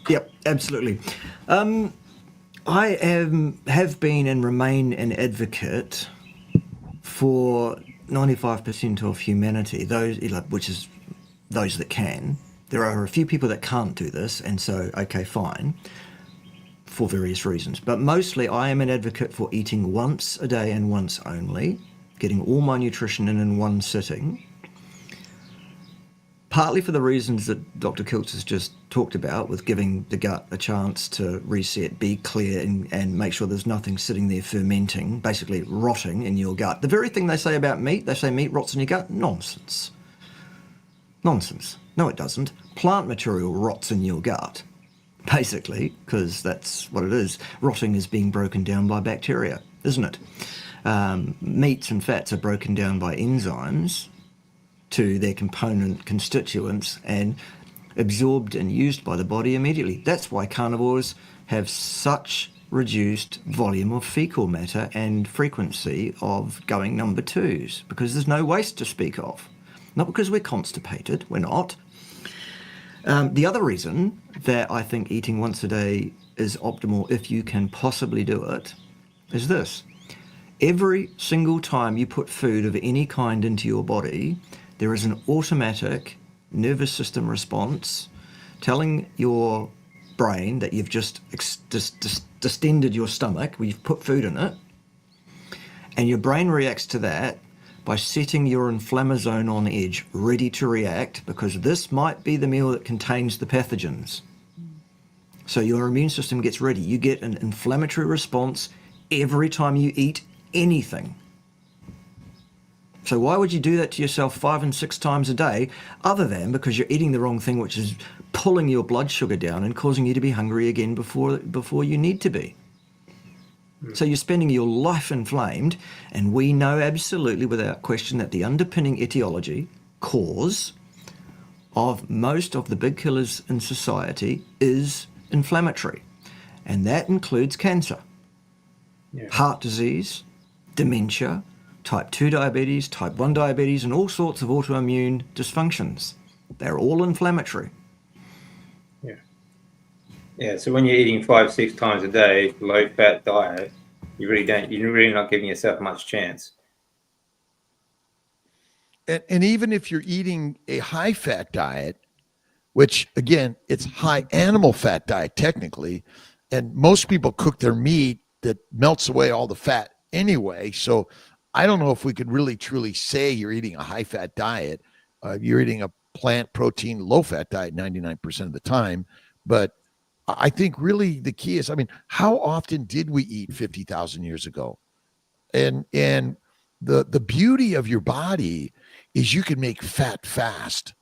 Yep, absolutely. I have been and remain an advocate for 95% of humanity, those which is those that can. There are a few people that can't do this, and so okay, fine, for various reasons. But mostly, I am an advocate for eating once a day and once only, getting all my nutrition in one sitting. Partly for the reasons that Dr. Kiltz has just talked about, with giving the gut a chance to reset, be clear, and make sure there's nothing sitting there fermenting, basically rotting in your gut. The very thing they say about meat, they say meat rots in your gut. Nonsense. Nonsense. No, it doesn't. Plant material rots in your gut, basically, because that's what it is. Rotting is being broken down by bacteria, isn't it? Meats and fats are broken down by enzymes to their component constituents and absorbed and used by the body immediately. That's why carnivores have such reduced volume of fecal matter and frequency of going number twos, because there's no waste to speak of. Not because we're constipated, we're not. The other reason that I think eating once a day is optimal, if you can possibly do it, is this. Every single time you put food of any kind into your body, there is an automatic nervous system response telling your brain that you've just distended your stomach, where you've put food in it, and your brain reacts to that by setting your inflammasome on edge, ready to react, because this might be the meal that contains the pathogens. So your immune system gets ready. You get an inflammatory response every time you eat anything. So why would you do that to yourself 5 and 6 times a day, other than because you're eating the wrong thing, which is pulling your blood sugar down and causing you to be hungry again before you need to be? So you're spending your life inflamed, and we know absolutely without question that the underpinning etiology, cause, of most of the big killers in society is inflammatory. And that includes cancer, heart disease, dementia, type 2 diabetes, type 1 diabetes, and all sorts of autoimmune dysfunctions. They're all inflammatory. Yeah, so when you're eating 5-6 times a day, low-fat diet, you're really not giving yourself much chance. And even if you're eating a high-fat diet, which, again, it's high animal fat diet technically, and most people cook their meat that melts away all the fat anyway. So I don't know if we could really truly say you're eating a high-fat diet. You're eating a plant protein, low-fat diet 99% of the time. But I think really the key is, how often did we eat 50,000 years ago? And the beauty of your body is you can make fat fast.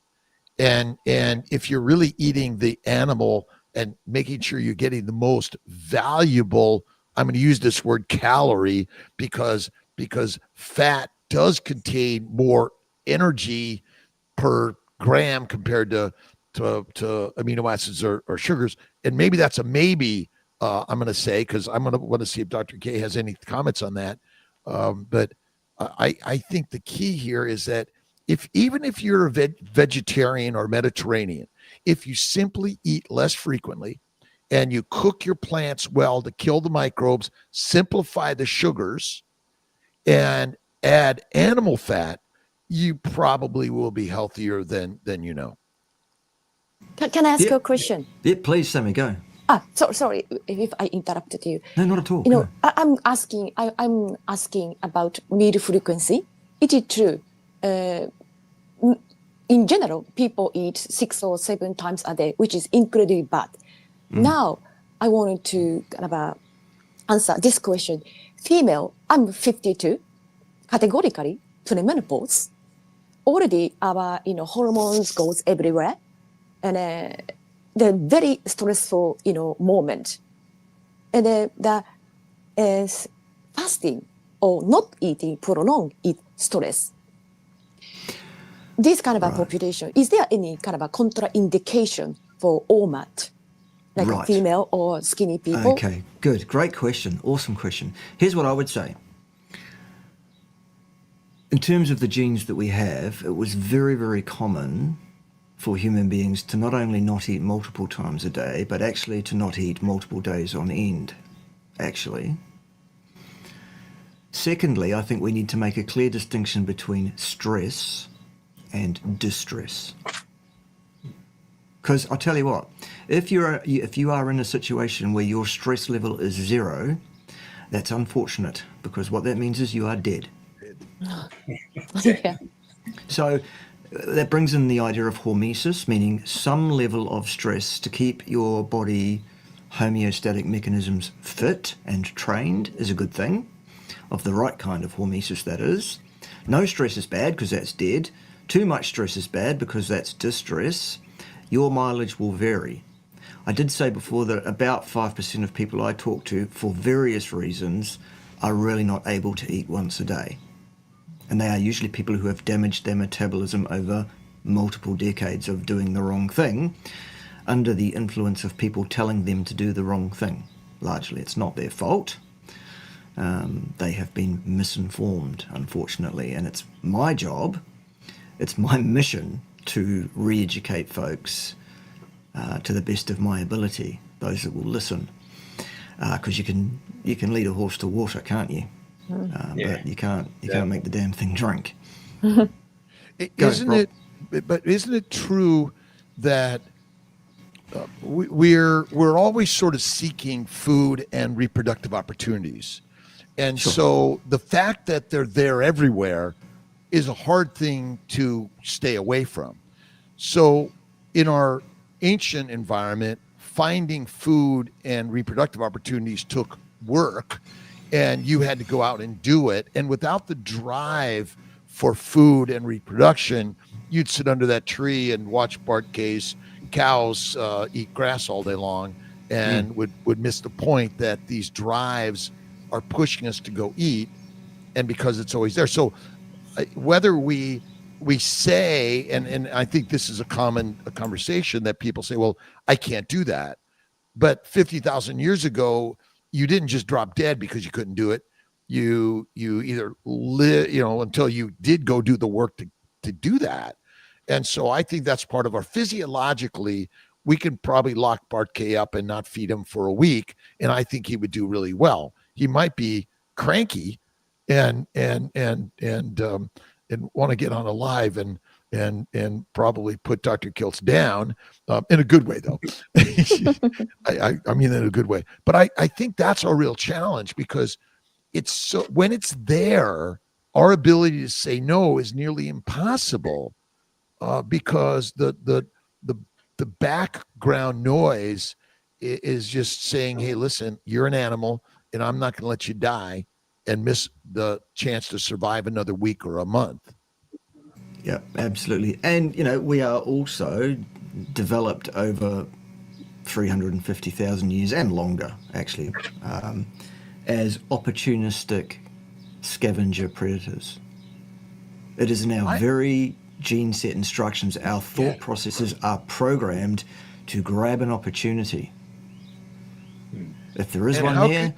And if you're really eating the animal and making sure you're getting the most valuable, I'm going to use this word calorie because fat does contain more energy per gram compared to amino acids or sugars. And maybe that's a maybe, I'm going to say, because I'm going to want to see if Dr. K has any comments on that. But I think the key here is that even if you're a vegetarian or Mediterranean, if you simply eat less frequently and you cook your plants well to kill the microbes, simplify the sugars, and add animal fat, you probably will be healthier than you know. Can I ask you a question? Yeah, please, Sammy, go. Sorry if I interrupted you. No, not at all. No. I'm asking about meal frequency. It is true. In general, people eat 6 or 7 times a day, which is incredibly bad. Now, I wanted to answer this question. Female, I'm 52, categorically to the menopause. Already our hormones goes everywhere, and the very stressful moment. And the fasting or not eating prolonged stress. This kind of a population, is there any kind of a contraindication for OMAD? like Right. female or skinny people? Okay, good. Great question. Awesome question. Here's what I would say. In terms of the genes that we have, it was very, very common for human beings to not only not eat multiple times a day, but actually to not eat multiple days on end, actually. Secondly, I think we need to make a clear distinction between stress and distress. Because I'll tell you what, if you are in a situation where your stress level is 0, that's unfortunate, because what that means is you are dead. Yeah. So that brings in the idea of hormesis, meaning some level of stress to keep your body homeostatic mechanisms fit and trained is a good thing, of the right kind of hormesis, that is. No stress is bad because that's dead. Too much stress is bad because that's distress. Your mileage will vary. I did say before that about 5% of people I talk to, for various reasons, are really not able to eat once a day. And they are usually people who have damaged their metabolism over multiple decades of doing the wrong thing, under the influence of people telling them to do the wrong thing. Largely, it's not their fault. They have been misinformed, unfortunately, and it's my job, it's my mission to re-educate folks to the best of my ability, those that will listen. Because you can lead a horse to water, can't you? But you can't make the damn thing drink. Isn't it true that we're always sort of seeking food and reproductive opportunities, and Sure. so the fact that they're there everywhere is a hard thing to stay away from. So in our ancient environment, finding food and reproductive opportunities took work, and you had to go out and do it. And without the drive for food and reproduction, you'd sit under that tree and watch Bart Kay's cows eat grass all day long, and would miss the point that these drives are pushing us to go eat, and because it's always there. So whether we say, and I think this is a conversation that people say, well, I can't do that. But 50,000 years ago, you didn't just drop dead because you couldn't do it. You either live, until you did go do the work to do that. And so I think that's part of our physiologically, we can probably lock Bart Kay up and not feed him for a week, and I think he would do really well. He might be cranky and want to get on a live and probably put Dr. Kiltz down, in a good way, though. I mean, in a good way. But I think that's our real challenge, because it's so, when it's there, our ability to say no is nearly impossible, because the background noise is just saying, hey, listen, you're an animal, and I'm not going to let you die and miss the chance to survive another week or a month. Yeah, absolutely. And, we are also developed over 350,000 years and longer, actually, as opportunistic scavenger predators. It is in our very gene set instructions. Our thought processes are programmed to grab an opportunity. If there is one there.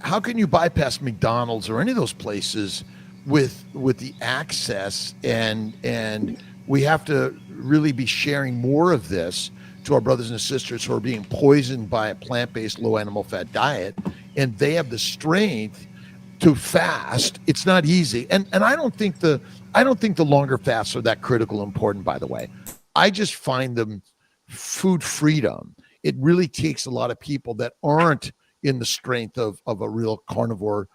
How can you bypass McDonald's or any of those places with the access, and we have to really be sharing more of this to our brothers and sisters who are being poisoned by a plant-based low animal fat diet, and they have the strength to fast. It's not easy, and I don't think the longer fasts are that critical important, by the way. I just find them food freedom. It really takes a lot of people that aren't in the strength of a real carnivore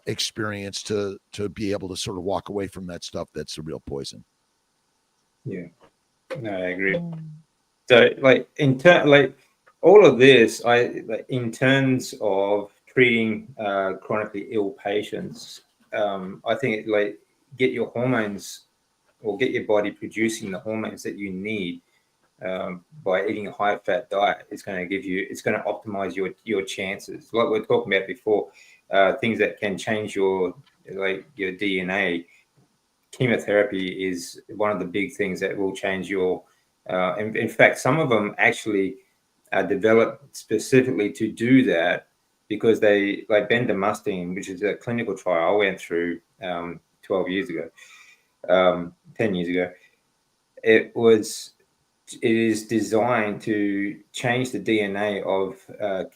experience to be able to sort of walk away from that stuff that's a real poison. Yeah, no, I agree. So, all of this, in terms of treating chronically ill patients, I think get your hormones, or get your body producing the hormones that you need by eating a high fat diet. It's going to optimize your chances. Like we're talking about before, things that can change your DNA. Chemotherapy is one of the big things that will change your. In fact, some of them actually are developed specifically to do that, because they, like bendamustine, which is a clinical trial I went through 12 years ago, 10 years ago. It is designed to change the DNA of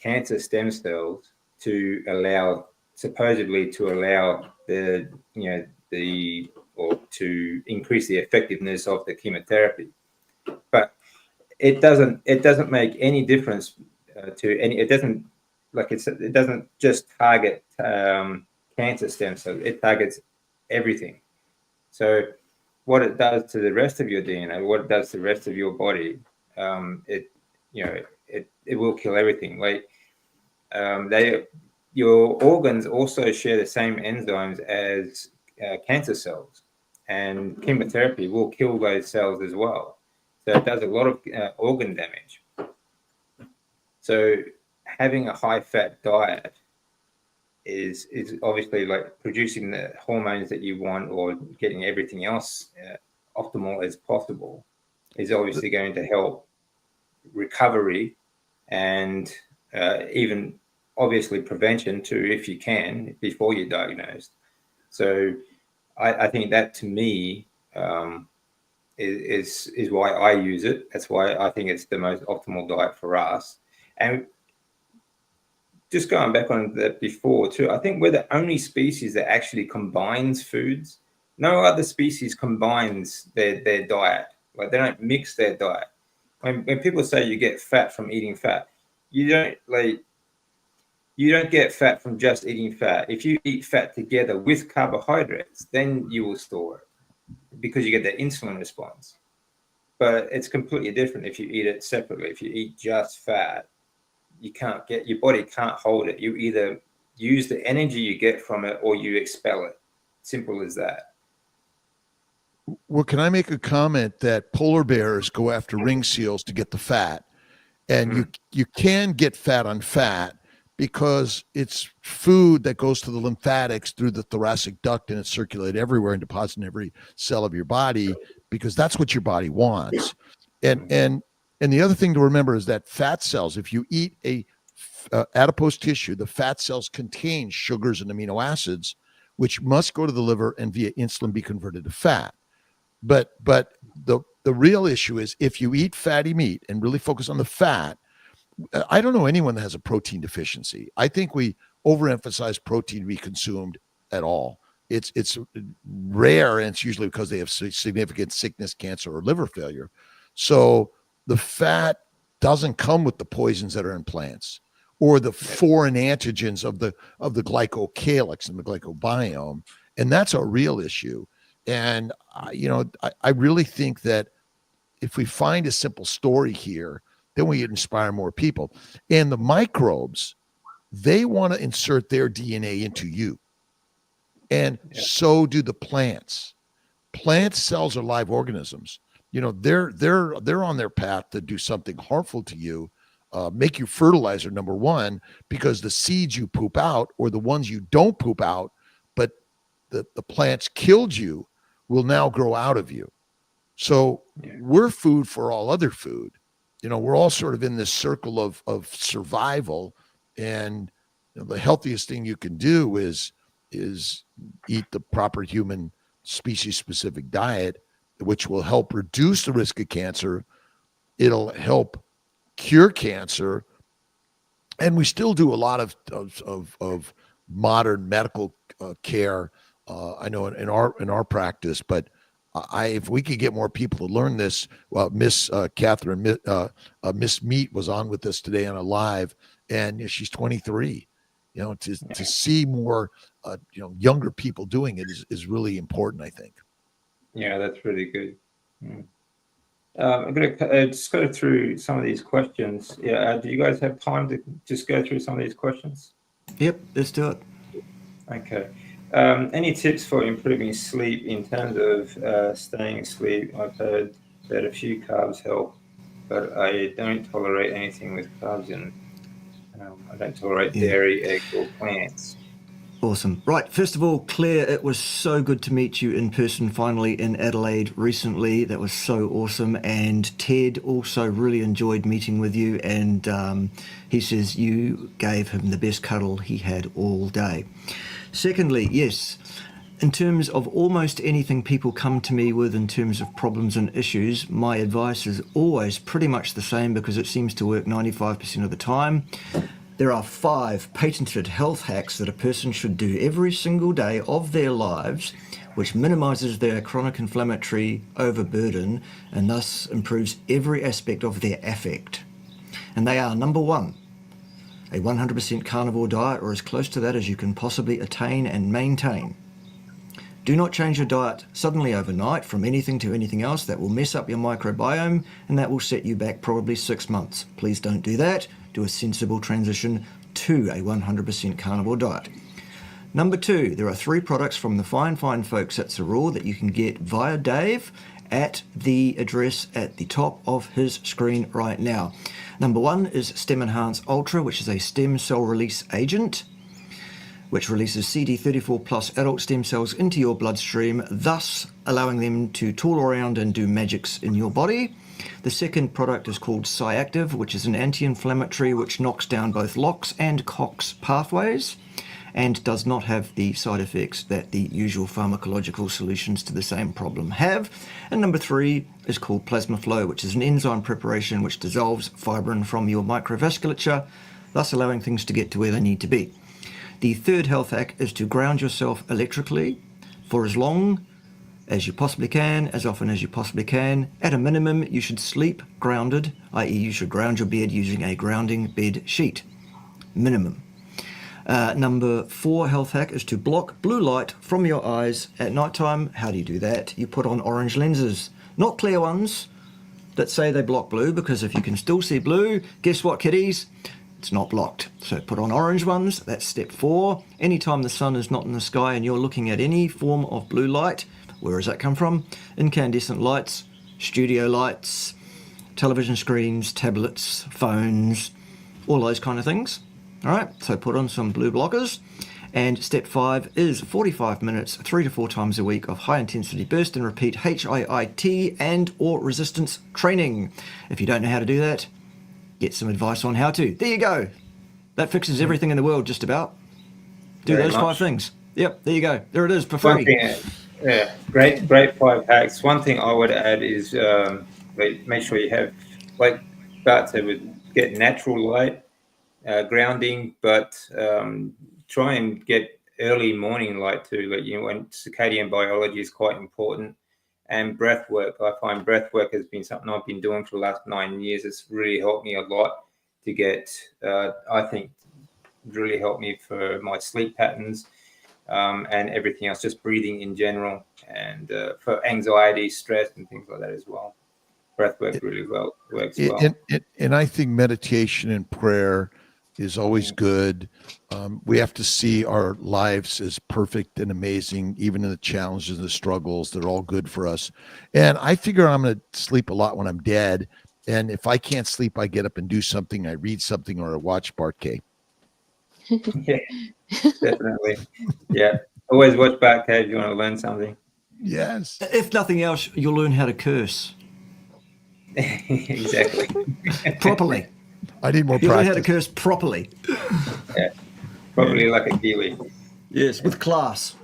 cancer stem cells to allow, supposedly to allow or to increase the effectiveness of the chemotherapy. But it doesn't make any difference to any. It doesn't it doesn't just target cancer stem cells. It targets everything. So what it does to the rest of your DNA, what it does to the rest of your body, it will kill everything. Like your organs also share the same enzymes as cancer cells, and chemotherapy will kill those cells as well. So it does a lot of organ damage. So having a high fat diet is obviously like producing the hormones that you want, or getting everything else optimal as possible, is obviously going to help recovery, and even obviously prevention too, if you can, before you're diagnosed. So I think that, to me, is why I use it. That's why I think it's the most optimal diet for us. And just going back on that before too, I think we're the only species that actually combines foods. No other species combines their diet. Like, they don't mix their diet. When people say you get fat from eating fat, you don't get fat from just eating fat. If you eat fat together with carbohydrates, then you will store it, because you get the insulin response. But it's completely different if you eat it separately. If you eat just fat, your body can't hold it. You either use the energy you get from it, or you expel it. Simple as that. Well, can I make a comment that polar bears go after ring seals to get the fat, and you can get fat on fat because it's food that goes to the lymphatics through the thoracic duct, and it's circulated everywhere and deposited in every cell of your body, because that's what your body wants. And the other thing to remember is that fat cells, if you eat a adipose tissue, the fat cells contain sugars and amino acids, which must go to the liver and via insulin be converted to fat. But the real issue is, if you eat fatty meat and really focus on the fat, I don't know anyone that has a protein deficiency. I think we overemphasize protein to be consumed at all. It's rare, and it's usually because they have significant sickness, cancer, or liver failure. So the fat doesn't come with the poisons that are in plants, or the foreign antigens of the glycocalyx and the glycobiome, and that's a real issue. And I really think that if we find a simple story here, then we inspire more people. And the microbes, they want to insert their DNA into you. And so do the plants. Plant cells are live organisms. They're on their path to do something harmful to you, make you fertilizer, number one, because the seeds you poop out, or the ones you don't poop out, but the plants killed you, will now grow out of you. So we're food for all other food. We're all sort of in this circle of survival, and the healthiest thing you can do is eat the proper human species specific diet, which will help reduce the risk of cancer. It'll help cure cancer. And we still do a lot of modern medical care. I know in our practice, but if we could get more people to learn this, well, Miss Catherine, Miss Meat was on with us today on a live, and she's 23. To see more, younger people doing it is really important, I think. Yeah, that's really good. I'm going to just go through some of these questions. Yeah, do you guys have time to just go through some of these questions? Yep, let's do it. Okay. Any tips for improving sleep in terms of staying asleep? I've heard that a few carbs help, but I don't tolerate anything with carbs in. I don't tolerate dairy, eggs, or plants. Awesome. Right, first of all, Claire, it was so good to meet you in person finally in Adelaide recently. That was so awesome. And Ted also really enjoyed meeting with you, and he says you gave him the best cuddle he had all day. Secondly, yes, in terms of almost anything people come to me with in terms of problems and issues, my advice is always pretty much the same because it seems to work 95% of the time. There are 5 patented health hacks that a person should do every single day of their lives, which minimises their chronic inflammatory overburden and thus improves every aspect of their affect. And they are: number 1, a 100% carnivore diet, or as close to that as you can possibly attain and maintain. Do not change your diet suddenly overnight from anything to anything else. That will mess up your microbiome and that will set you back probably 6 months. Please don't do that. Do a sensible transition to a 100% carnivore diet. Number 2, there are 3 products from the fine folks at Raw that you can get via Dave at the address at the top of his screen right now. Number 1 is Stem Enhance Ultra, which is a stem cell release agent, which releases CD34 plus adult stem cells into your bloodstream, thus allowing them to tool around and do magics in your body. The second product is called Cyactive, which is an anti-inflammatory which knocks down both LOX and COX pathways and does not have the side effects that the usual pharmacological solutions to the same problem have. And number 3 is called Plasma Flow, which is an enzyme preparation which dissolves fibrin from your microvasculature, thus allowing things to get to where they need to be. The third health hack is to ground yourself electrically for as long as you possibly can, as often as you possibly can. At a minimum, you should sleep grounded, i.e. you should ground your bed using a grounding bed sheet. Minimum. Number 4 health hack is to block blue light from your eyes at night time. How do you do that? You put on orange lenses, not clear ones that say they block blue, because if you can still see blue, guess what, kiddies? It's not blocked. So put on orange ones. That's step 4. Anytime the sun is not in the sky and you're looking at any form of blue light, where does that come from? Incandescent lights, studio lights, television screens, tablets, phones, all those kind of things. All right, so put on some blue blockers. And step 5 is 45 minutes, 3 to 4 times a week of high intensity burst and repeat HIIT and or resistance training. If you don't know how to do that, get some advice on how to. There you go. That fixes everything in the world, just about. Do those 5 things. Yep, there you go. There it is for free. Yeah, great 5 hacks. One thing I would add is make sure you have, like Bart said, get natural light, grounding, but try and get early morning light too. Like, when circadian biology is quite important. And breath work. I find breath work has been something I've been doing for the last 9 years. It's really helped me a lot to get, I think, really helped me for my sleep patterns. And everything else, just breathing in general, and for anxiety, stress, and things like that as well. Breath work really works well. And I think meditation and prayer is always good. We have to see our lives as perfect and amazing, even in the challenges and the struggles. They're all good for us. And I figure I'm going to sleep a lot when I'm dead. And if I can't sleep, I get up and do something. I read something or I watch Bart K. Yeah, definitely. Yeah. Always watch Bart K if you want to learn something. Yes. If nothing else, you'll learn how to curse. Exactly. Properly. I need more You'll learn practice. how to curse properly. Yeah. Probably like a Kiwi. Yes, with class.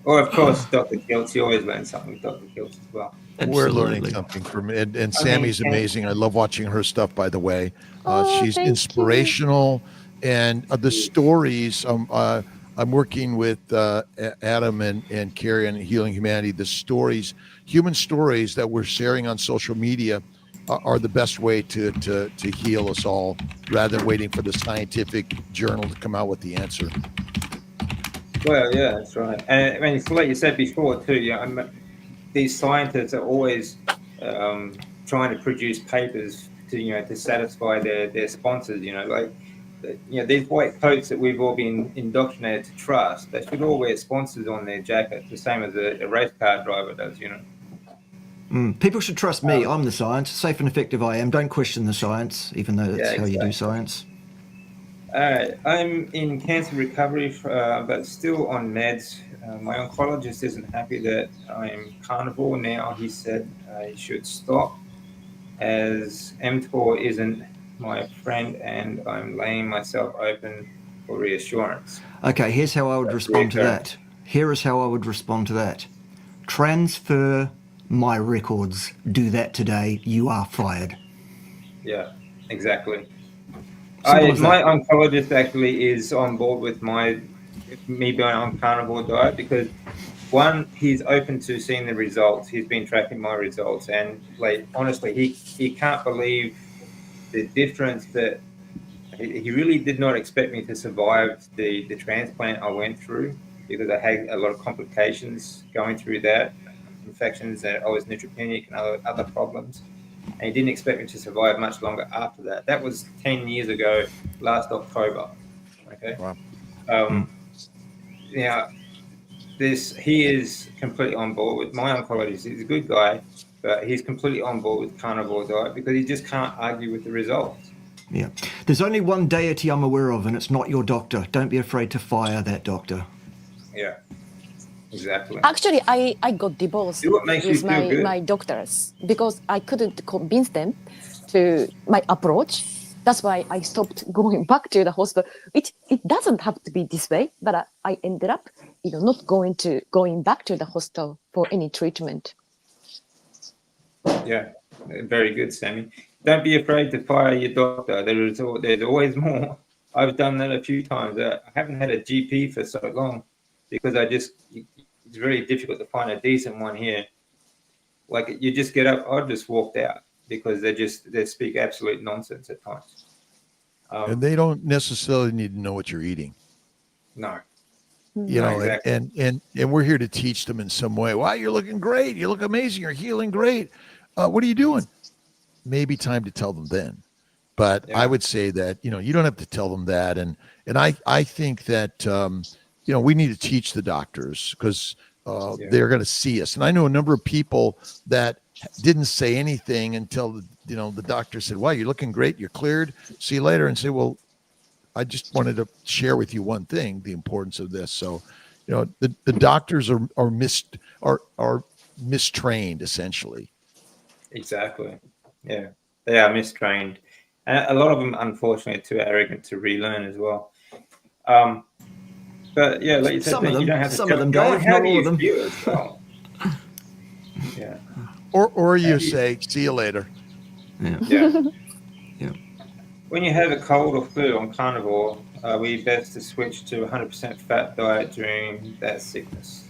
Or, of course, Dr. Kiltz. You always learn something with Dr. Kiltz as well. We're Absolutely. learning something from it. And Sammy's amazing. I love watching her stuff, by the way. She's thank inspirational. And the stories, I'm working with Adam and Carrie on Healing Humanity. The stories, human stories that we're sharing on social media are the best way to heal us all, rather than waiting for the scientific journal to come out with the answer. Well, yeah, that's right. And I mean, it's like you said before too. Yeah, these scientists are always trying to produce papers to satisfy their sponsors. These white coats that we've all been indoctrinated to trust. They should all wear sponsors on their jackets, the same as a race car driver does. People should trust me. I'm the science. Safe and effective I am. Don't question the science, even though that's how you do science. I'm in cancer recovery, but still on meds. My oncologist isn't happy that I'm carnivore now. He said I should stop, as mTOR isn't my friend, and I'm laying myself open for reassurance. Okay, here's how I would respond to that. Here is how I would respond to that. Transfer my records. Do that today. You are fired. Yeah, exactly. Simple as My that. oncologist actually is on board with me being on carnivore diet because one, he's open to seeing the results. He's been tracking my results, and like honestly, he can't believe the difference that he really did not expect me to survive the transplant I went through because I had a lot of complications going through that, infections, and I was neutropenic and other problems. And he didn't expect me to survive much longer after that. That was 10 years ago, last October. Okay. Wow. Now, he is completely on board with my oncologist. He's a good guy, but he's completely on board with carnivore diet because he just can't argue with the results. Yeah. There's only one deity I'm aware of, and it's not your doctor. Don't be afraid to fire that doctor. Yeah, exactly. Actually, I got divorced Do what makes you with feel good. my doctors because I couldn't convince them to my approach. That's why I stopped going back to the hospital. It doesn't have to be this way, but I ended up, not going back to the hospital for any treatment. Yeah, very good, Sammy. Don't be afraid to fire your doctor. There's always more. I've done that a few times. I haven't had a GP for so long because it's very difficult to find a decent one here. Like you just get up, I've just walked out because they speak absolute nonsense at times. And they don't necessarily need to know what you're eating. No. You know, exactly. and we're here to teach them in some way. Wow, you're looking great. You look amazing. You're healing great. What are you doing? Maybe time to tell them then. But Yeah. I would say that, you don't have to tell them that. And I think that, we need to teach the doctors because they're going to see us. And I know a number of people that didn't say anything until, the doctor said, wow, you're looking great. You're cleared. See you later. And say, well, I just wanted to share with you one thing, the importance of this. So, the doctors are mistrained essentially. Exactly. Yeah, they are mistrained, and a lot of them, unfortunately, are too arrogant to relearn as well. But yeah, like you said, you don't have to. Some of them, Dave, not all of them. As well. Yeah. Or you say, see you later. Yeah. Yeah. Yeah. When you have a cold or flu on carnivore, we best to switch to 100% fat diet during that sickness.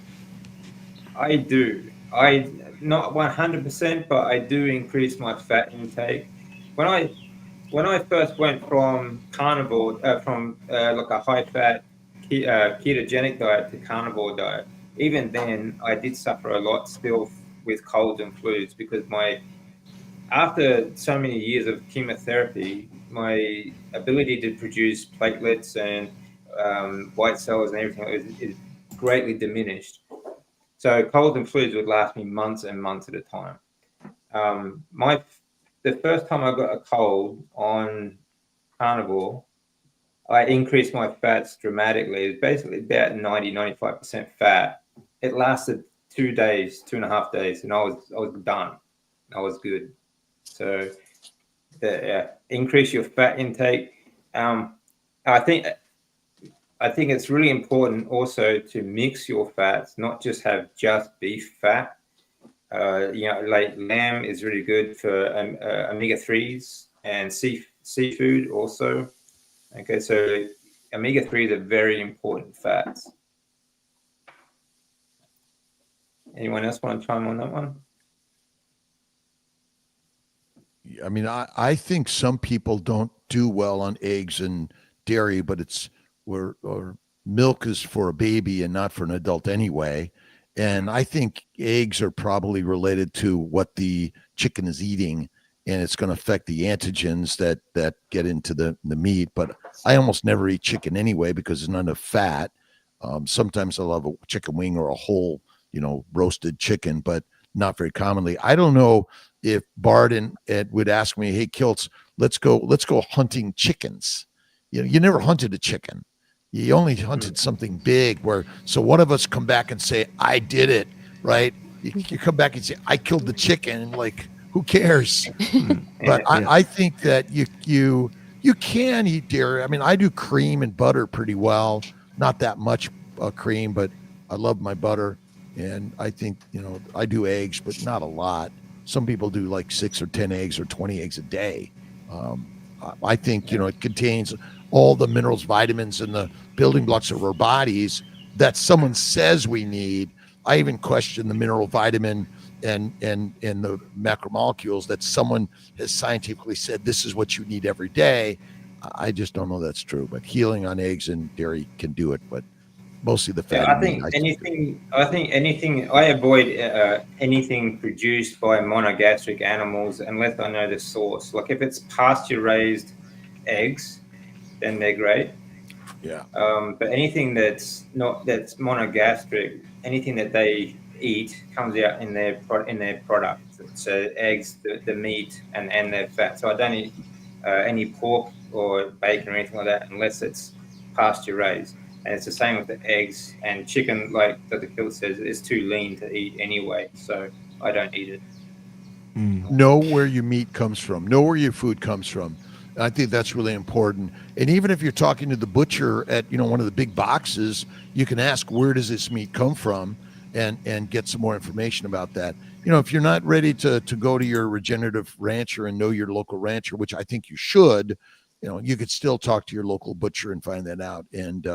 I do. I not 100%, but I do increase my fat intake. When I first went from carnivore, from like a high fat ketogenic diet to carnivore diet, even then I did suffer a lot still with colds and flus because after so many years of chemotherapy, my ability to produce platelets and white cells and everything is greatly diminished. So colds and flus would last me months and months at a time. The first time I got a cold on carnivore, I increased my fats dramatically. It was basically about 95% fat. It lasted 2 days, 2.5 days, and I was done. I was good. So, increase your fat intake. I think it's really important also to mix your fats, not just have just beef fat. Like lamb is really good for omega-3s and seafood also. Okay, so omega-3s are very important fats. Anyone else want to chime on that one? I mean, I think some people don't do well on eggs and dairy, but or milk is for a baby and not for an adult anyway. And I think eggs are probably related to what the chicken is eating, and it's going to affect the antigens that get into the meat. But I almost never eat chicken anyway because there's not enough fat. Sometimes I'll have a chicken wing or a whole, roasted chicken, but not very commonly. I don't know if Bart and Ed would ask me, hey, Kiltz, let's go hunting chickens. you never hunted a chicken. You only hunted something big so one of us come back and say, I did it, right? You come back and say, I killed the chicken, and like, who cares? But I think that you can eat dairy. I mean, I do cream and butter pretty well, not that much cream, but I love my butter. And I think, I do eggs, but not a lot. Some people do like 6 or 10 eggs or 20 eggs a day. I think, it contains all the minerals, vitamins, and the building blocks of our bodies that someone says we need. I even question the mineral, vitamin, and the macromolecules that someone has scientifically said this is what you need every day. I just don't know that's true. But healing on eggs and dairy can do it, but mostly the fatty meat. I avoid anything produced by monogastric animals unless I know the source. Like if it's pasture raised eggs, then they're great. Yeah. But anything that's monogastric, anything that they eat comes out in their product. So eggs, the meat, and their fat. So I don't eat any pork or bacon or anything like that unless it's pasture raised. And it's the same with the eggs and chicken. Like Dr. Kill says, it's too lean to eat anyway. So I don't eat it. Know where your meat comes from. Know where your food comes from. I think that's really important. And even if you're talking to the butcher at one of the big boxes, you can ask, where does this meat come from, and get some more information about that. If you're not ready to go to your regenerative rancher and know your local rancher, which I think you should, you could still talk to your local butcher and find that out. And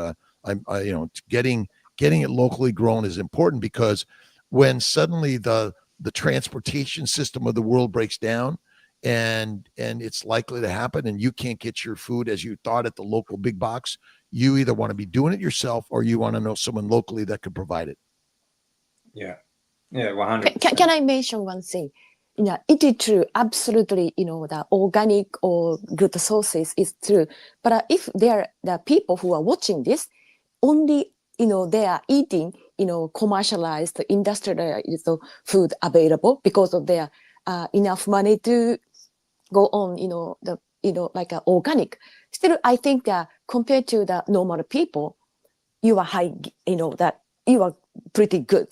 getting it locally grown is important, because when suddenly the transportation system of the world breaks down, and it's likely to happen, and you can't get your food as you thought at the local big box, you either want to be doing it yourself or you want to know someone locally that could provide it. Yeah 100%. Can I mention one thing? It is true, absolutely. The organic or good sources is true. But if there are the people who are watching this, only they are eating commercialized, industrialized food available because of their enough money to go on, like organic. Still, I think that compared to the normal people, you are high, that you are pretty good.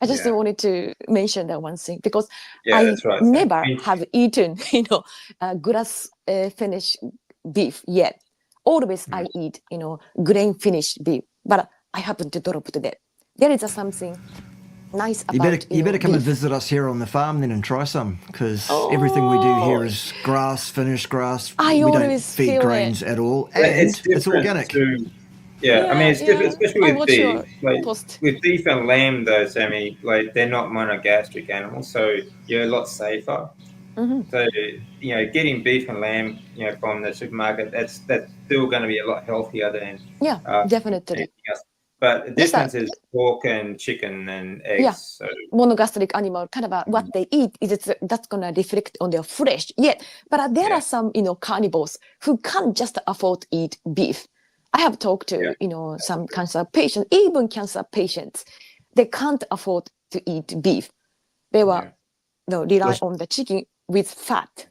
I just wanted to mention that one thing, because I never have eaten, grass finished beef yet. Always I eat, grain finished beef, but I happen to drop to that. There is something nice about you better come beef. and visit us here on the farm then and try some, because everything we do here is finished grass. I we don't always feed feel grains it. at all, and it's organic. I mean, it's different, especially with beef. Like post. with beef and lamb, though, Sammy, like they're not monogastric animals, so you're a lot safer. So getting beef and lamb, from the supermarket, that's still going to be a lot healthier than definitely. anything else. But the difference is pork and chicken and eggs. Yeah. So Monogastric animal, kind of what they eat that's gonna reflect on their flesh. But there are some carnivores who can't just afford to eat beef. I have talked to some cancer patients, even cancer patients, they can't afford to eat beef. They were rely on the chicken with fat.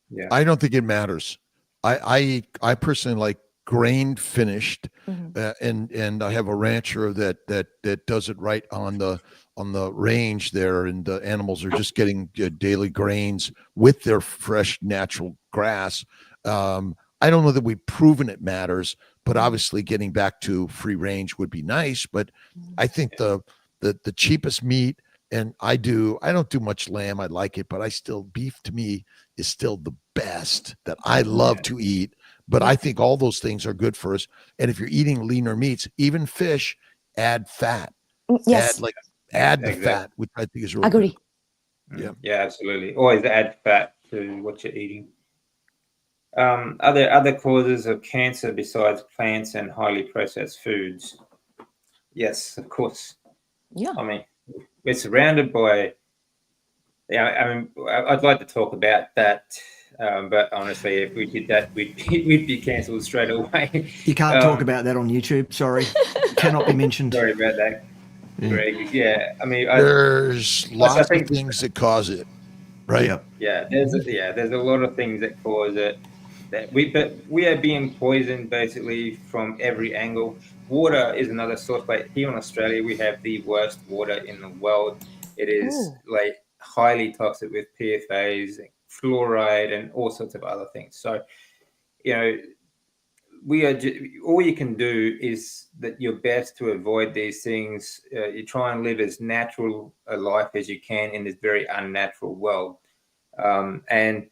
Yeah, I don't think it matters. I personally like grain finished, and I have a rancher that does it right on the range there, and the animals are just getting daily grains with their fresh natural grass. I don't know that we've proven it matters, but obviously getting back to free range would be nice. But I think the cheapest meat, and I don't do much lamb. I like it, but beef to me is still the best that I love to eat. But I think all those things are good for us. And if you're eating leaner meats, even fish, add fat. Yes. Add the fat, which I think is really Agree. Good. Yeah, absolutely. Always add fat to what you're eating. Other causes of cancer besides plants and highly processed foods? Yes, of course. Yeah. I mean, we're surrounded by. I mean, I'd like to talk about that, but honestly, if we did that, we'd be cancelled straight away. You can't talk about that on YouTube. Sorry, cannot be mentioned. Sorry about that, Greg. Yeah, I mean, There's lots of things that cause it, right? Yep. There's a lot of things that cause it. But we are being poisoned basically from every angle. Water is another source. Like here in Australia, we have the worst water in the world. It is Oh. like highly toxic with PFAs, fluoride, and all sorts of other things. So, you know, all you can do is that your best to avoid these things. You try and live as natural a life as you can in this very unnatural world. And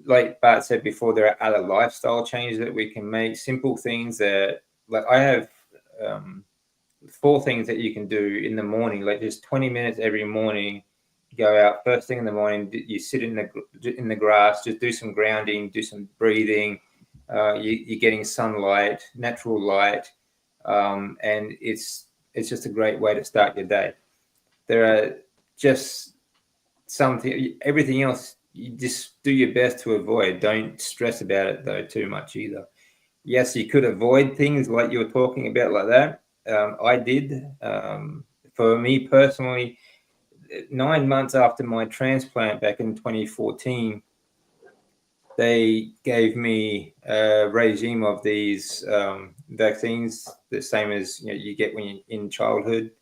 like Bart said before, there are other lifestyle changes that we can make. Simple things that, like, I have 4 things that you can do in the morning, like just 20 minutes every morning. Go out first thing in the morning. You sit in the grass, just do some grounding, do some breathing. You're getting sunlight, natural light, and it's just a great way to start your day. There are just everything else you just do your best to avoid. Don't stress about it though too much either. Yes, you could avoid things like you were talking about like that. I did. For me personally, 9 months after my transplant back in 2014, they gave me a regime of these vaccines, the same as you get when you're in childhood,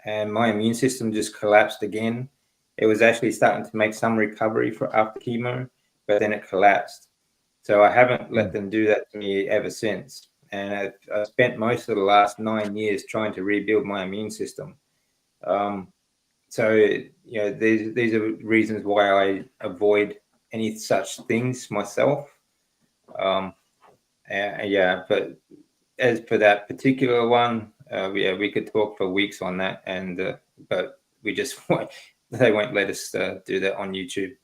and my immune system just collapsed again. It was actually starting to make some recovery after chemo, but then it collapsed. So I haven't let them do that to me ever since. And I've spent most of the last 9 years trying to rebuild my immune system. So these are reasons why I avoid any such things myself. But as for that particular one, we could talk for weeks on that, and but we just they won't let us do that on YouTube.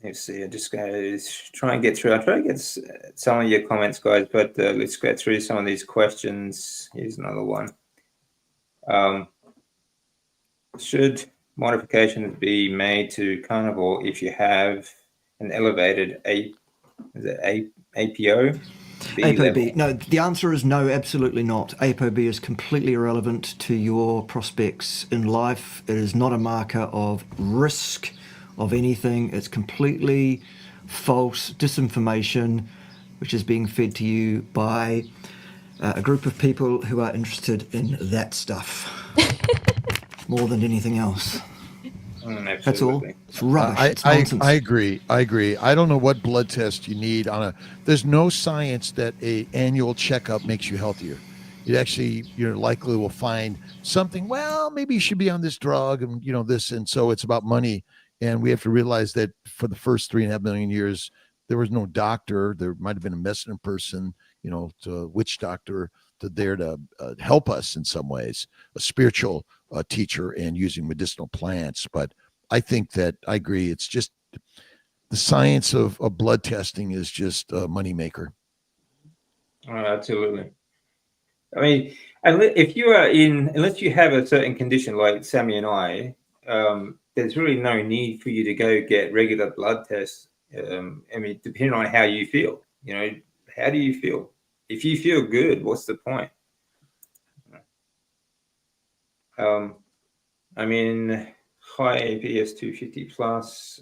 Let's see. I'm just going to try and get through. I'll try to get some of your comments, guys, but let's get through some of these questions. Here's another one. Should modifications be made to carnivore if you have an elevated APO? ApoB. No, the answer is no, absolutely not. ApoB is completely irrelevant to your prospects in life. It is not a marker of risk of anything. It's completely false disinformation, which is being fed to you by a group of people who are interested in that stuff more than anything else. That's all. It's rubbish. It's nonsense. I agree. I don't know what blood test you need there's no science that a annual checkup makes you healthier. It actually, likely will find something, well, maybe you should be on this drug and, this. And so it's about money. And we have to realize that for the first 3.5 million years, there was no doctor. There might've been a medicine person, to witch doctor there to help us in some ways, a spiritual teacher and using medicinal plants. But I think that I agree. It's just the science of blood testing is just a moneymaker. Oh, absolutely. I mean, if you are unless you have a certain condition like Sammy and I, there's really no need for you to go get regular blood tests. I mean, depending on how you feel, how do you feel? If you feel good, what's the point? I mean, high APS 250 plus,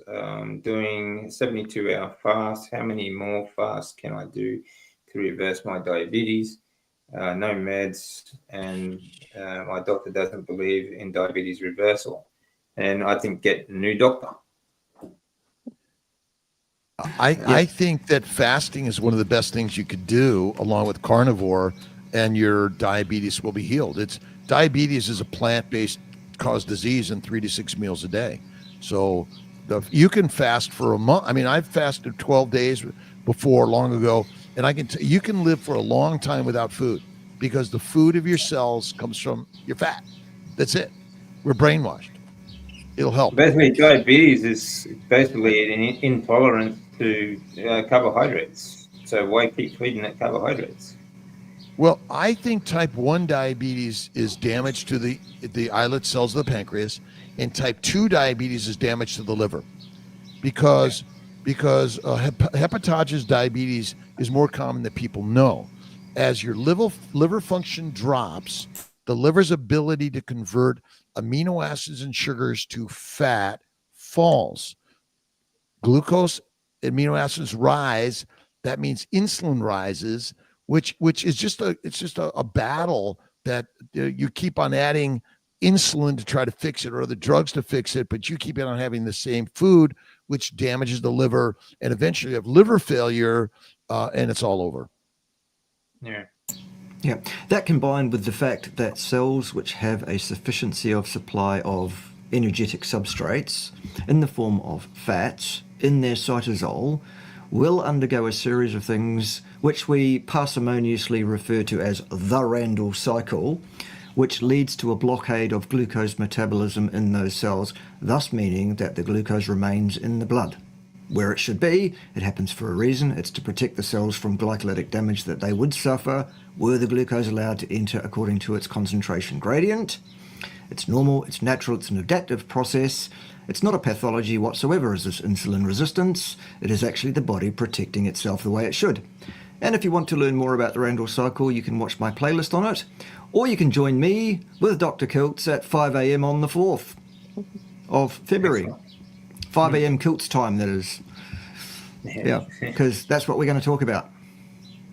doing 72-hour fast. How many more fasts can I do to reverse my diabetes? No meds, and my doctor doesn't believe in diabetes reversal. And I think get a new doctor. I think that fasting is one of the best things you could do along with carnivore, and your diabetes will be healed. Diabetes is a plant-based cause disease in 3 to 6 meals a day. So you can fast for a month. I mean, I've fasted 12 days before long ago, and you can live for a long time without food because the food of your cells comes from your fat. That's it. We're brainwashed. It'll help. Basically, diabetes is basically an intolerance to carbohydrates. So why keep feeding it carbohydrates? Well, I think type 1 diabetes is damage to the islet cells of the pancreas, and type 2 diabetes is damage to the liver because hepatitis diabetes is more common than people know. As your liver function drops, the liver's ability to convert amino acids and sugars to fat falls. Glucose, amino acids rise. That means insulin rises, which is just a battle that you keep on adding insulin to try to fix it, or other drugs to fix it, but you keep on having the same food, which damages the liver, and eventually you have liver failure, and it's all over. Yeah. Yeah, that combined with the fact that cells which have a sufficiency of supply of energetic substrates in the form of fats in their cytosol will undergo a series of things which we parsimoniously refer to as the Randall cycle, which leads to a blockade of glucose metabolism in those cells, thus meaning that the glucose remains in the blood. Where it should be, it happens for a reason. It's to protect the cells from glycolytic damage that they would suffer were the glucose allowed to enter according to its concentration gradient. It's normal, it's natural, it's an adaptive process. It's not a pathology whatsoever as this insulin resistance. It is actually the body protecting itself the way it should. And if you want to learn more about the Randall cycle, you can watch my playlist on it, or you can join me with Dr. Kiltz at 5 a.m. on the 4th of February. 5 a.m. Kiltz time, that is. Yeah, because that's what we're going to talk about.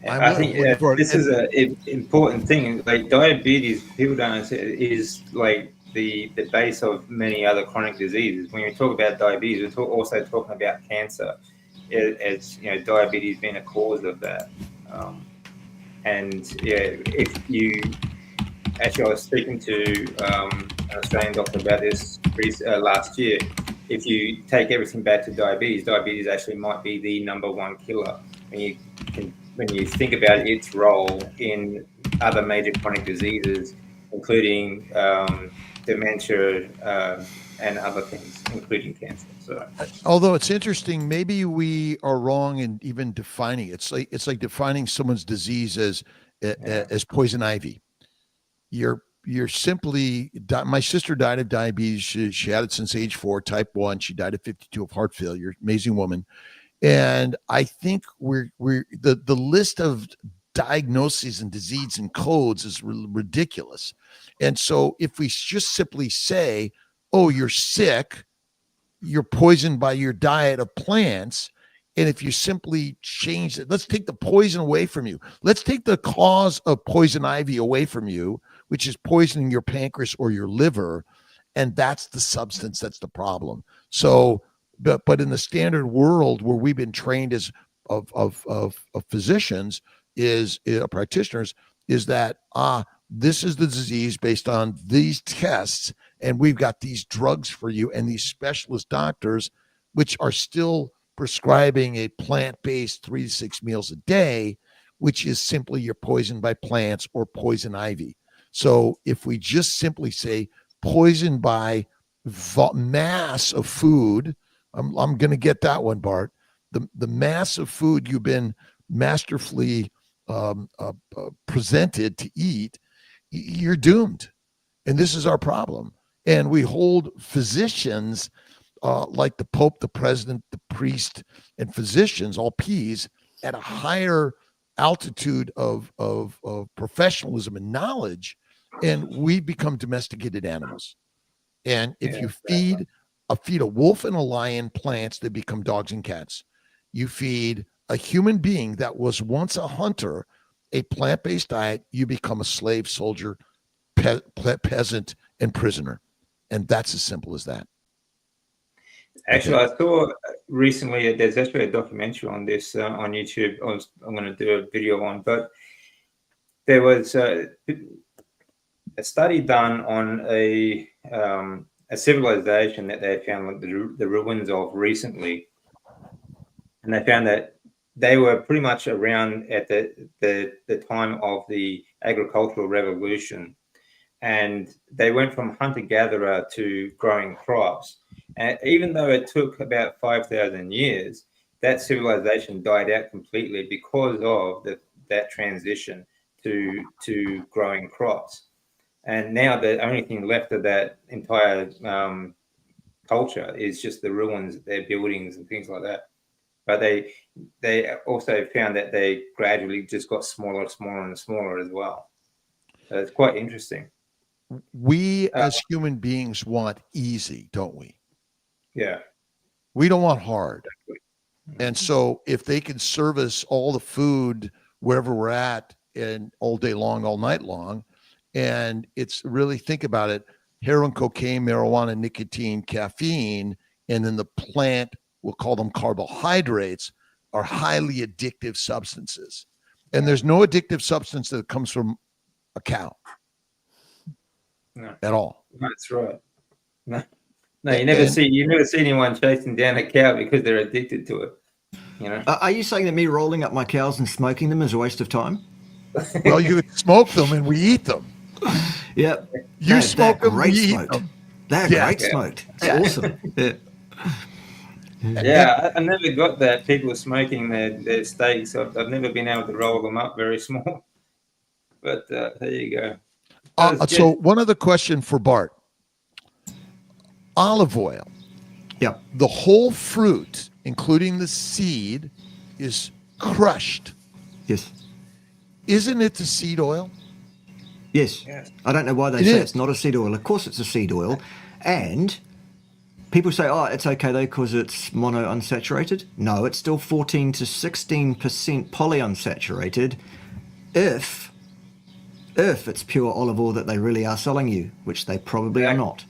I think this is an important thing. Like diabetes, people don't understand, is like the base of many other chronic diseases. When we talk about diabetes, we're also talking about cancer, as diabetes being a cause of that. And yeah, if you actually, I was speaking to an Australian doctor about this last year. If you take everything back to diabetes actually might be the number one killer. When you think about its role in other major chronic diseases, including dementia and other things, including cancer. So, although it's interesting, maybe we are wrong in even defining it. It's like defining someone's disease as poison ivy. You're simply, my sister died of diabetes. She had it since age 4, type 1. She died at 52 of heart failure. Amazing woman. And I think the list of diagnoses and disease and codes is ridiculous. And so if we just simply say, oh, you're sick, you're poisoned by your diet of plants. And if you simply change it, let's take the poison away from you. Let's take the cause of poison ivy away from you, which is poisoning your pancreas or your liver. And that's the substance, that's the problem. So, but in the standard world where we've been trained as of physicians, is practitioners, is that this is the disease based on these tests, and we've got these drugs for you, and these specialist doctors, which are still prescribing a plant-based 3 to 6 meals a day, which is simply you're poisoned by plants or poison ivy. So if we just simply say poisoned by mass of food, I'm going to get that one, Bart. The mass of food you've been masterfully presented to eat, you're doomed. And this is our problem. And we hold physicians like the Pope, the president, the priest, and physicians, all P's, at a higher altitude of professionalism and knowledge, and we become domesticated animals. And if you feed a wolf and a lion plants, they become dogs and cats. You feed a human being that was once a hunter a plant-based diet, you become a slave, soldier, peasant, and prisoner. And that's as simple as that. Actually, I saw recently, there's actually a documentary on this on YouTube. I'm going to do a video on, but there was a study done on a civilization that they found, like the ruins of recently, and they found that they were pretty much around at the time of the agricultural revolution, and they went from hunter-gatherer to growing crops. And even though it took about 5,000 years, that civilization died out completely because of that transition to growing crops. And now the only thing left of that entire culture is just the ruins, their buildings and things like that. But they also found that they gradually just got smaller and smaller as well. So it's quite interesting. We as human beings want easy, don't we? Yeah. We don't want hard. And so if they can service all the food wherever we're at and all day long, all night long, and it's really, think about it, heroin, cocaine, marijuana, nicotine, caffeine, and then the plant, we'll call them carbohydrates, are highly addictive substances. And there's no addictive substance that comes from a cow at all. That's right. No, you never see anyone chasing down a cow because they're addicted to it. You know. Are you saying that me rolling up my cows and smoking them is a waste of time? Well, you smoke them and we eat them. Yep. You smoke them, we eat smoked. them. They're great smoked. It's awesome. Yeah. Yeah, I never got that. People smoking their steaks. I've never been able to roll them up very small. But there you go. So one other question for Bart. Olive oil. Yeah. The whole fruit, including the seed, is crushed. Yes. Isn't it the seed oil? Yes. I don't know why they say it's not a seed oil. Of course it's a seed oil. And people say, oh, it's okay though because it's monounsaturated. No, it's still 14 to 16% polyunsaturated if it's pure olive oil that they really are selling you, which they probably are not.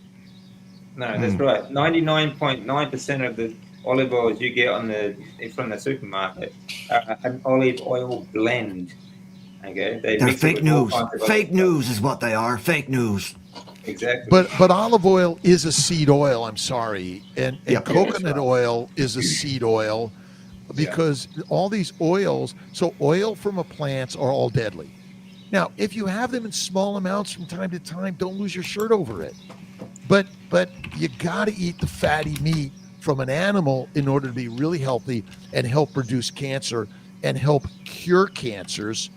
No, that's right. 99.9% of the olive oils you get from the supermarket are an olive oil blend. Okay, they're fake news. Fake news is what they are. Fake news. Exactly. But olive oil is a seed oil. I'm sorry, and coconut oil is a seed oil because all these oils. So oil from a plants are all deadly. Now, if you have them in small amounts from time to time, don't lose your shirt over it. But you got to eat the fatty meat from an animal in order to be really healthy and help reduce cancer and help cure cancers.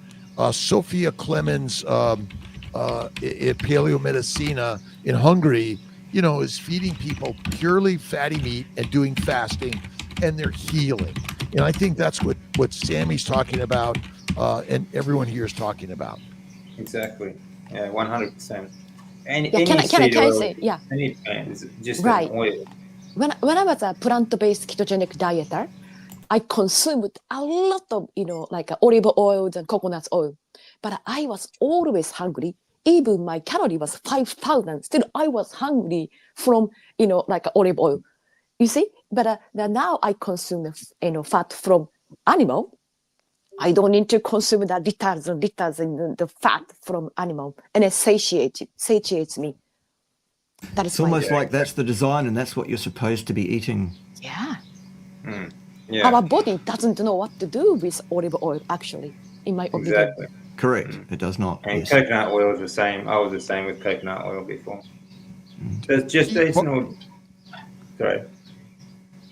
Sophia Clemens in Paleomedicina in Hungary, is feeding people purely fatty meat and doing fasting, and they're healing. And I think that's what Sammy's talking about, and everyone here is talking about. Exactly. Yeah, 100%. Can I say? Yeah. Any plant is just right. an oil. When I was a plant-based ketogenic dieter, I consumed a lot of, like olive oils and coconut oil. But I was always hungry. Even my calorie was 5,000. Still, I was hungry from, like olive oil. You see? But now I consume, fat from animal. I don't need to consume the liters and liters in the fat from animal. And it satiates me. That is it's almost like that's the design and that's what you're supposed to be eating. Yeah. Yeah. Our body doesn't know what to do with olive oil, actually, in my opinion. Exactly. Correct. It does not. And coconut oil is the same. I was the same with coconut oil before. There's gestational... Sorry.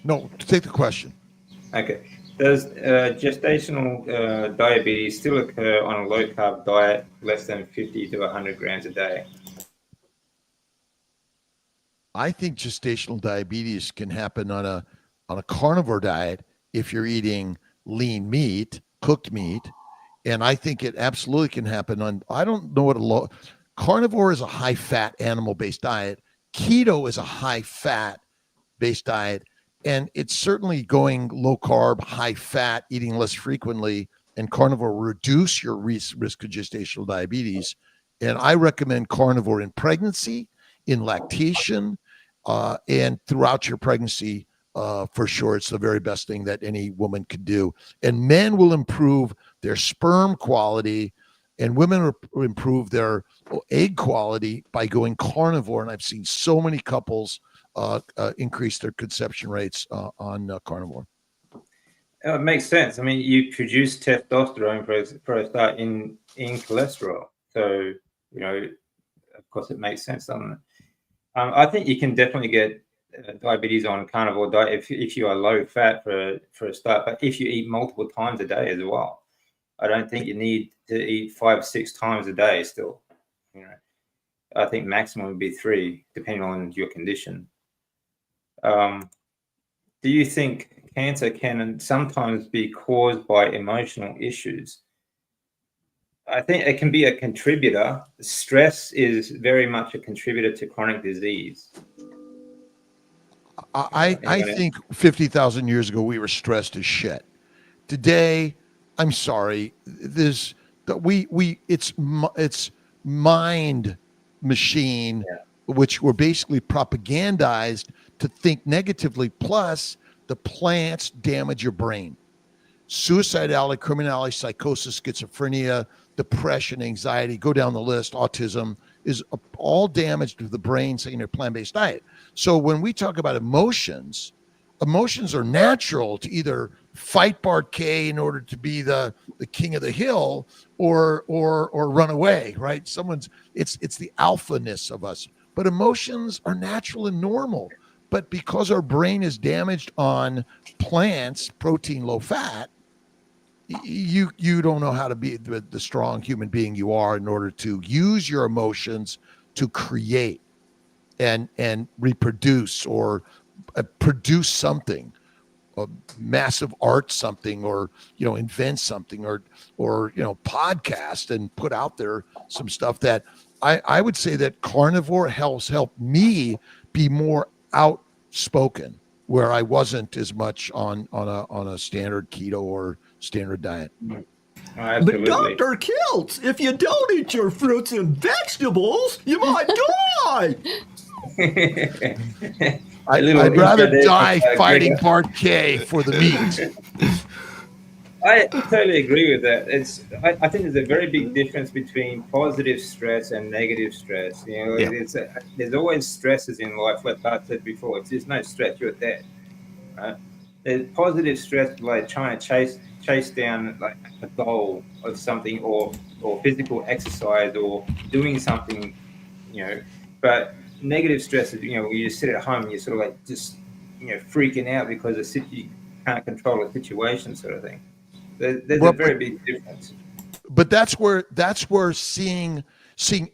No, take the question. Okay. Does gestational diabetes still occur on a low-carb diet less than 50 to 100 grams a day? I think gestational diabetes can happen on a carnivore diet if you're eating lean meat, cooked meat, and I think it absolutely can happen on. I don't know what carnivore is a high-fat animal-based diet. Keto is a high-fat-based diet, and it's certainly going low-carb, high-fat, eating less frequently, and carnivore will reduce your risk of gestational diabetes. And I recommend carnivore in pregnancy, in lactation, and throughout your pregnancy. For sure, it's the very best thing that any woman could do. And men will improve their sperm quality, and women will improve their egg quality by going carnivore. And I've seen so many couples increase their conception rates on carnivore. It makes sense. I mean, you produce testosterone for a start in cholesterol. So, of course, it makes sense, doesn't it? I think you can definitely get diabetes on carnivore diet if you are low fat for a start, but if you eat multiple times a day as well. I don't think you need to eat 5-6 times a day still. I think maximum would be 3, depending on your condition. Do you think cancer can sometimes be caused by emotional issues? I think it can be a contributor. Stress is very much a contributor to chronic disease. I think 50,000 years ago we were stressed as shit. Today, I'm sorry, it's mind machine, which were basically propagandized to think negatively. Plus, the plants damage your brain. Suicidality, criminality, psychosis, schizophrenia, depression, anxiety, go down the list, autism is all damage to the brain, saying a plant-based diet. So when we talk about emotions, emotions are natural to either fight Bart K in order to be the king of the hill or run away, right? It's the alphaness of us. But emotions are natural and normal. But because our brain is damaged on plants, protein, low fat, you don't know how to be the strong human being you are in order to use your emotions to create and reproduce or produce something, a massive art something, or invent something, or podcast and put out there some stuff that I would say that carnivore helped me be more outspoken, where I wasn't as much on a standard keto or standard diet. But Dr. Kiltz, if you don't eat your fruits and vegetables, you might die. I'd rather die fighting Bart K for the meat. I totally agree with that. I think there's a very big difference between positive stress and negative stress. There's always stresses in life. Like Bart said before, if there's no stress, you're dead. Right? There's positive stress, like trying to chase down like a goal of something, or physical exercise, or doing something, But negative stress is, when you just sit at home and you're sort of like just, freaking out because you can't control a situation, sort of thing. There's a very big difference. But that's where seeing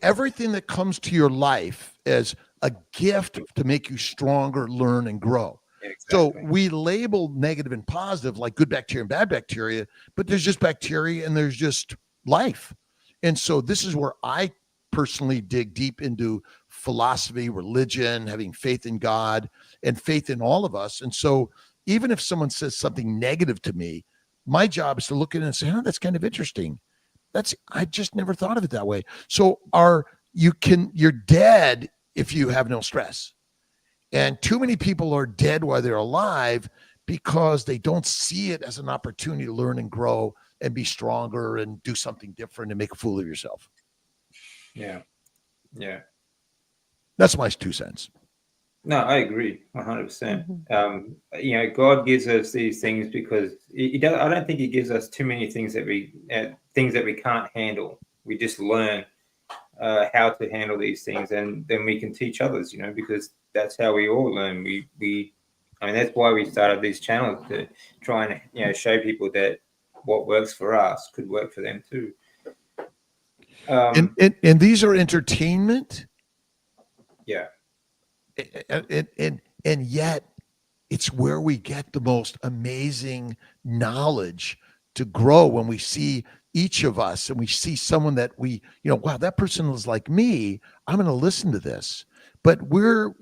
everything that comes to your life as a gift to make you stronger, learn, and grow. Exactly. So we label negative and positive, like good bacteria and bad bacteria, but there's just bacteria and there's just life. And so this is where I personally dig deep into philosophy, religion, having faith in God and faith in all of us. And so even if someone says something negative to me, my job is to look at it and say, that's kind of interesting. I just never thought of it that way. So you're dead if you have no stress. And too many people are dead while they're alive because they don't see it as an opportunity to learn and grow and be stronger and do something different and make a fool of yourself. Yeah. That's my 2 cents. No, I agree 100%. God gives us these things because I don't think he gives us too many things that we can't handle. We just learn how to handle these things, and then we can teach others, because that's how we all learn. That's why we started these channels, to try and show people that what works for us could work for them too. And these are entertainment. Yeah. And yet it's where we get the most amazing knowledge to grow, when we see each of us and we see someone that we, wow, that person was like me. I'm going to listen to this. But we're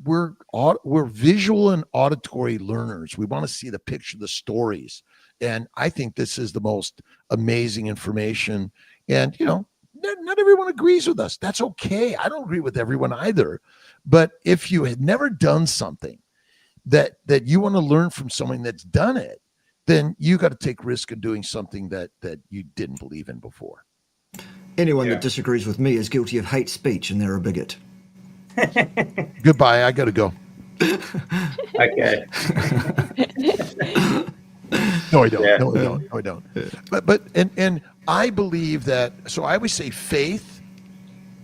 visual and auditory learners. We want to see the picture, the stories. And I think this is the most amazing information. And, not everyone agrees with us. That's okay. I don't agree with everyone either. But if you had never done something that you want to learn from someone that's done it, then you got to take risk in doing something that you didn't believe in before. Anyone that disagrees with me is guilty of hate speech, and they're a bigot. Goodbye. I got to go. Okay. No, I don't. Yeah. No, I don't. But I believe that. So I always say faith,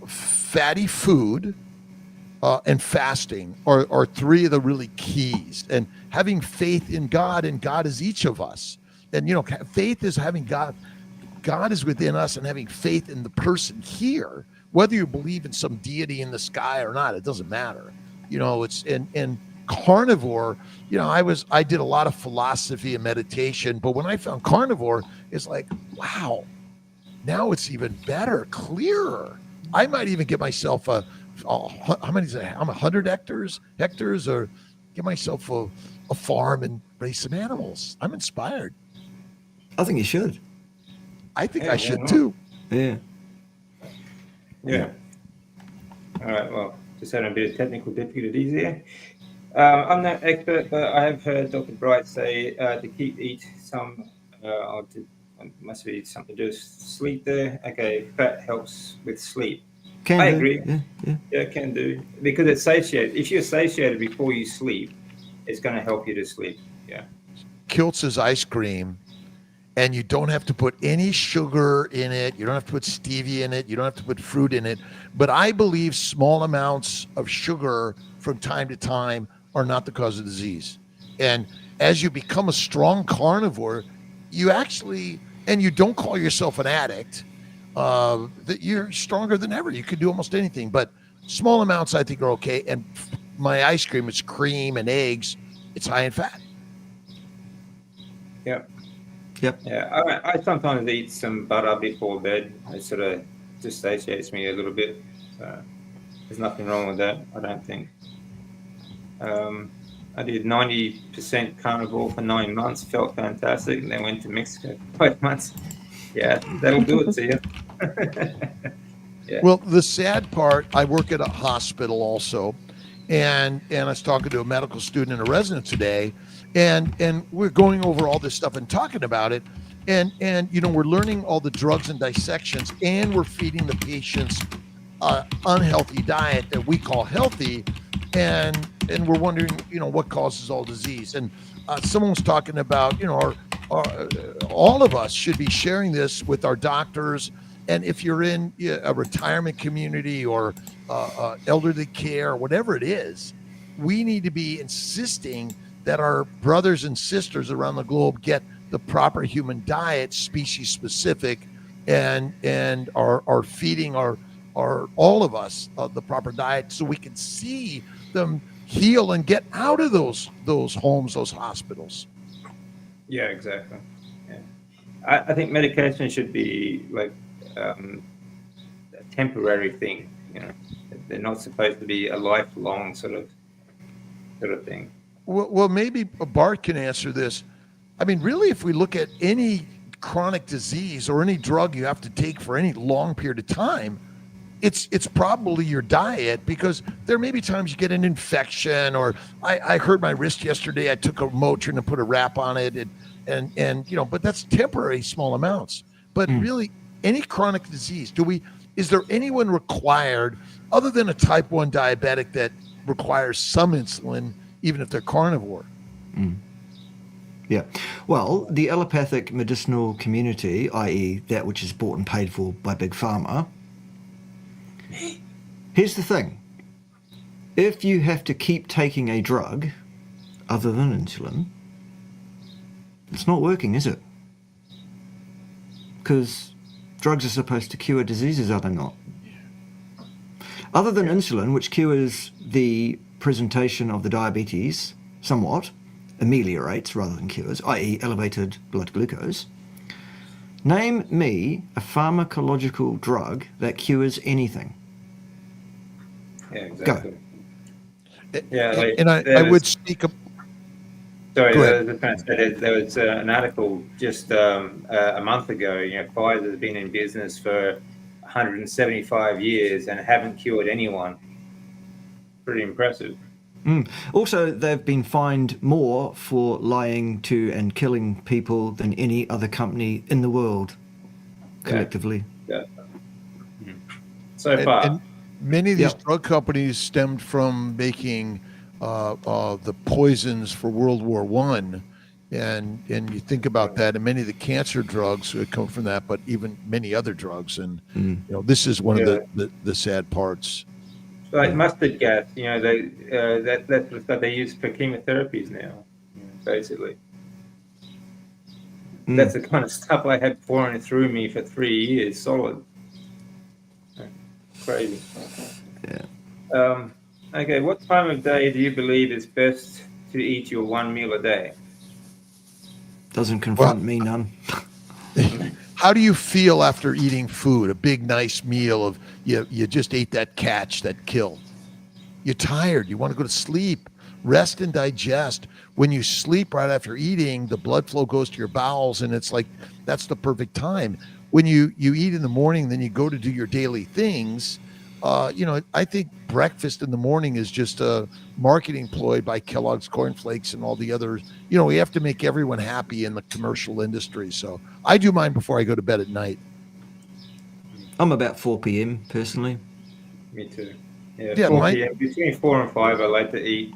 fatty food, and fasting are 3 of the really keys. And having faith in God, and God is each of us. And faith is having God. God is within us, and having faith in the person here. Whether you believe in some deity in the sky or not, it doesn't matter. It's in carnivore. I did a lot of philosophy and meditation, but when I found carnivore, it's like, wow, now it's even better, clearer. I might even get myself how many is that? I'm 100 hectares or get myself a farm and raise some animals. I'm inspired. I think you should. I think Yeah, I why should not? too. Yeah. Yeah. All right. Well, just having a bit of technical difficulties there. I'm no expert, but I have heard Dr. Bright say to eat some, or to, must be something to do with sleep there. Okay, fat helps with sleep. Can I do. agree. Yeah, yeah. Yeah, it can do. Because it's satiated. If you're satiated before you sleep, it's going to help you to sleep. Yeah. Kiltz's ice cream, and you don't have to put any sugar in it. You don't have to put stevia in it. You don't have to put fruit in it. But I believe small amounts of sugar from time to time are not the cause of disease. And as you become a strong carnivore, you actually, and you don't call yourself an addict, that you're stronger than ever. You can do almost anything. But small amounts, I think, are okay. And my ice cream, it's cream and eggs. It's high in fat. Yep. Yep. Yeah. I sometimes eat some butter before bed. It sort of just satiates me a little bit. So there's nothing wrong with that, I don't think. I did 90% carnivore for 9 months, felt fantastic, and then went to Mexico for 5 months. Yeah, that'll do it to you. Yeah. Well, the sad part, I work at a hospital also, and I was talking to a medical student and a resident today, and we're going over all this stuff and talking about it, and we're learning all the drugs and dissections, and we're feeding the patients unhealthy diet that we call healthy, and we're wondering, what causes all disease. And someone was talking about, all of us should be sharing this with our doctors. And if you're in a retirement community or elderly care or whatever it is, we need to be insisting that our brothers and sisters around the globe get the proper human diet, species specific, and are feeding our all of us the proper diet, so we can see them heal and get out of those homes, those hospitals. Yeah, exactly. Yeah. I think medication should be like a temporary thing. They're not supposed to be a lifelong sort of thing. Well, maybe Bart can answer this. I mean, really, if we look at any chronic disease or any drug you have to take for any long period of time, it's probably your diet, because there may be times you get an infection, or I hurt my wrist yesterday. I took a Motrin and put a wrap on it, and but that's temporary, small amounts. But really, any chronic disease, is there anyone required other than a type 1 diabetic that requires some insulin, even if they're carnivore? Yeah. Well, the allopathic medicinal community, i.e. that which is bought and paid for by Big Pharma, here's the thing. If you have to keep taking a drug other than insulin, it's not working, is it? Because drugs are supposed to cure diseases, are they not? Other than insulin, which cures the presentation of the diabetes somewhat, ameliorates rather than cures, i.e. elevated blood glucose, name me a pharmacological drug that cures anything. Yeah, exactly. Go. Yeah, and I would speak up. Sorry, I was trying to say there was an article just a month ago. Pfizer has been in business for 175 years and haven't cured anyone. Pretty impressive. Also, they've been fined more for lying to and killing people than any other company in the world, collectively. Yeah. So far. And many of these drug companies stemmed from making the poisons for World War I, and you think about that, and many of the cancer drugs come from that, but even many other drugs, and this is one of the sad parts. Like mustard gas, that's the stuff they use for chemotherapies now, basically. That's the kind of stuff I had pouring through me for 3 years, solid. Crazy. Yeah. Okay, what time of day do you believe is best to eat your one meal a day? Doesn't confront me none. How do you feel after eating food, a big nice meal of you just ate that catch that killed? You're tired, you want to go to sleep, rest and digest. When you sleep right after eating, the blood flow goes to your bowels, and it's like that's the perfect time. When you eat in the morning, then you go to do your daily things. I think breakfast in the morning is just a marketing ploy by Kellogg's Corn Flakes and all the others. We have to make everyone happy in the commercial industry. So I do mine before I go to bed at night. I'm about 4 p.m. personally. Me too. Yeah, 4 p.m. Between 4 and 5, I like to eat.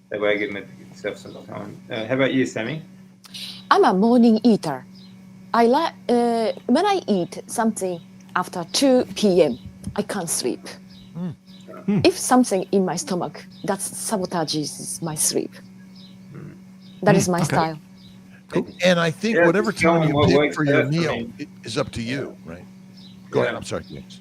That way I give myself some time. How about you, Sammy? I'm a morning eater. I like when I eat something after 2 p.m. I can't sleep. If something in my stomach that sabotages my sleep, that is my style. Cool. And I think whatever time you pick for your meal is up to you, right? Go ahead. I'm sorry. Yes.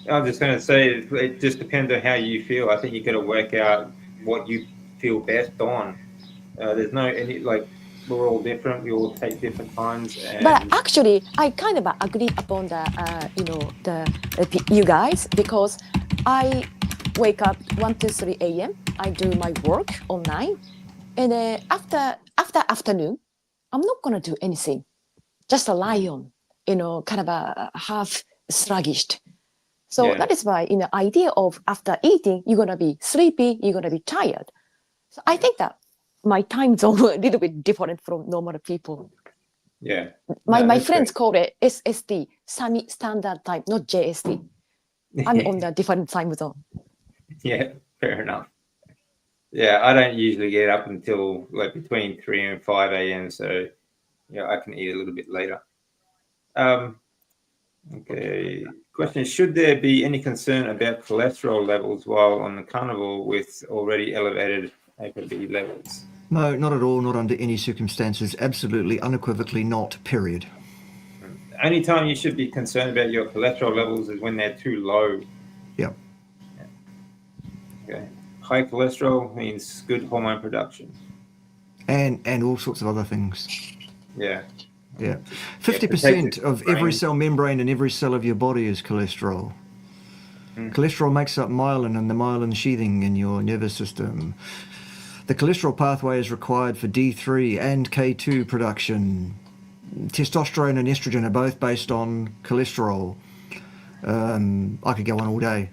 I was just going to say, it just depends on how you feel. I think you got to work out what you feel best on. There's no we're all different. We all take different times. But actually, I kind of agree upon you guys, because I wake up 1 to 3 a.m. I do my work online, and after afternoon, I'm not gonna do anything. Just lie on, kind of a half sluggish. So that is why, idea of after eating, you're gonna be sleepy, you're gonna be tired. So I think that my time zone a little bit different from normal people. Yeah. My friends call it SST, Sami Standard Time, not JST. I'm on the different time zone. Yeah, fair enough. Yeah, I don't usually get up until between 3 and 5 a.m. So, I can eat a little bit later. Okay. Question: should there be any concern about cholesterol levels while on the carnivore with already elevated ApoB levels? No, not at all. Not under any circumstances. Absolutely, unequivocally not. Period. Only time you should be concerned about your cholesterol levels is when they're too low. Yeah. Okay. High cholesterol means good hormone production. And all sorts of other things. Yeah. Yeah. 50% of every cell membrane in every cell of your body is cholesterol. Cholesterol makes up myelin and the myelin sheathing in your nervous system. The cholesterol pathway is required for D3 and K2 production. Testosterone and estrogen are both based on cholesterol. I could go on all day.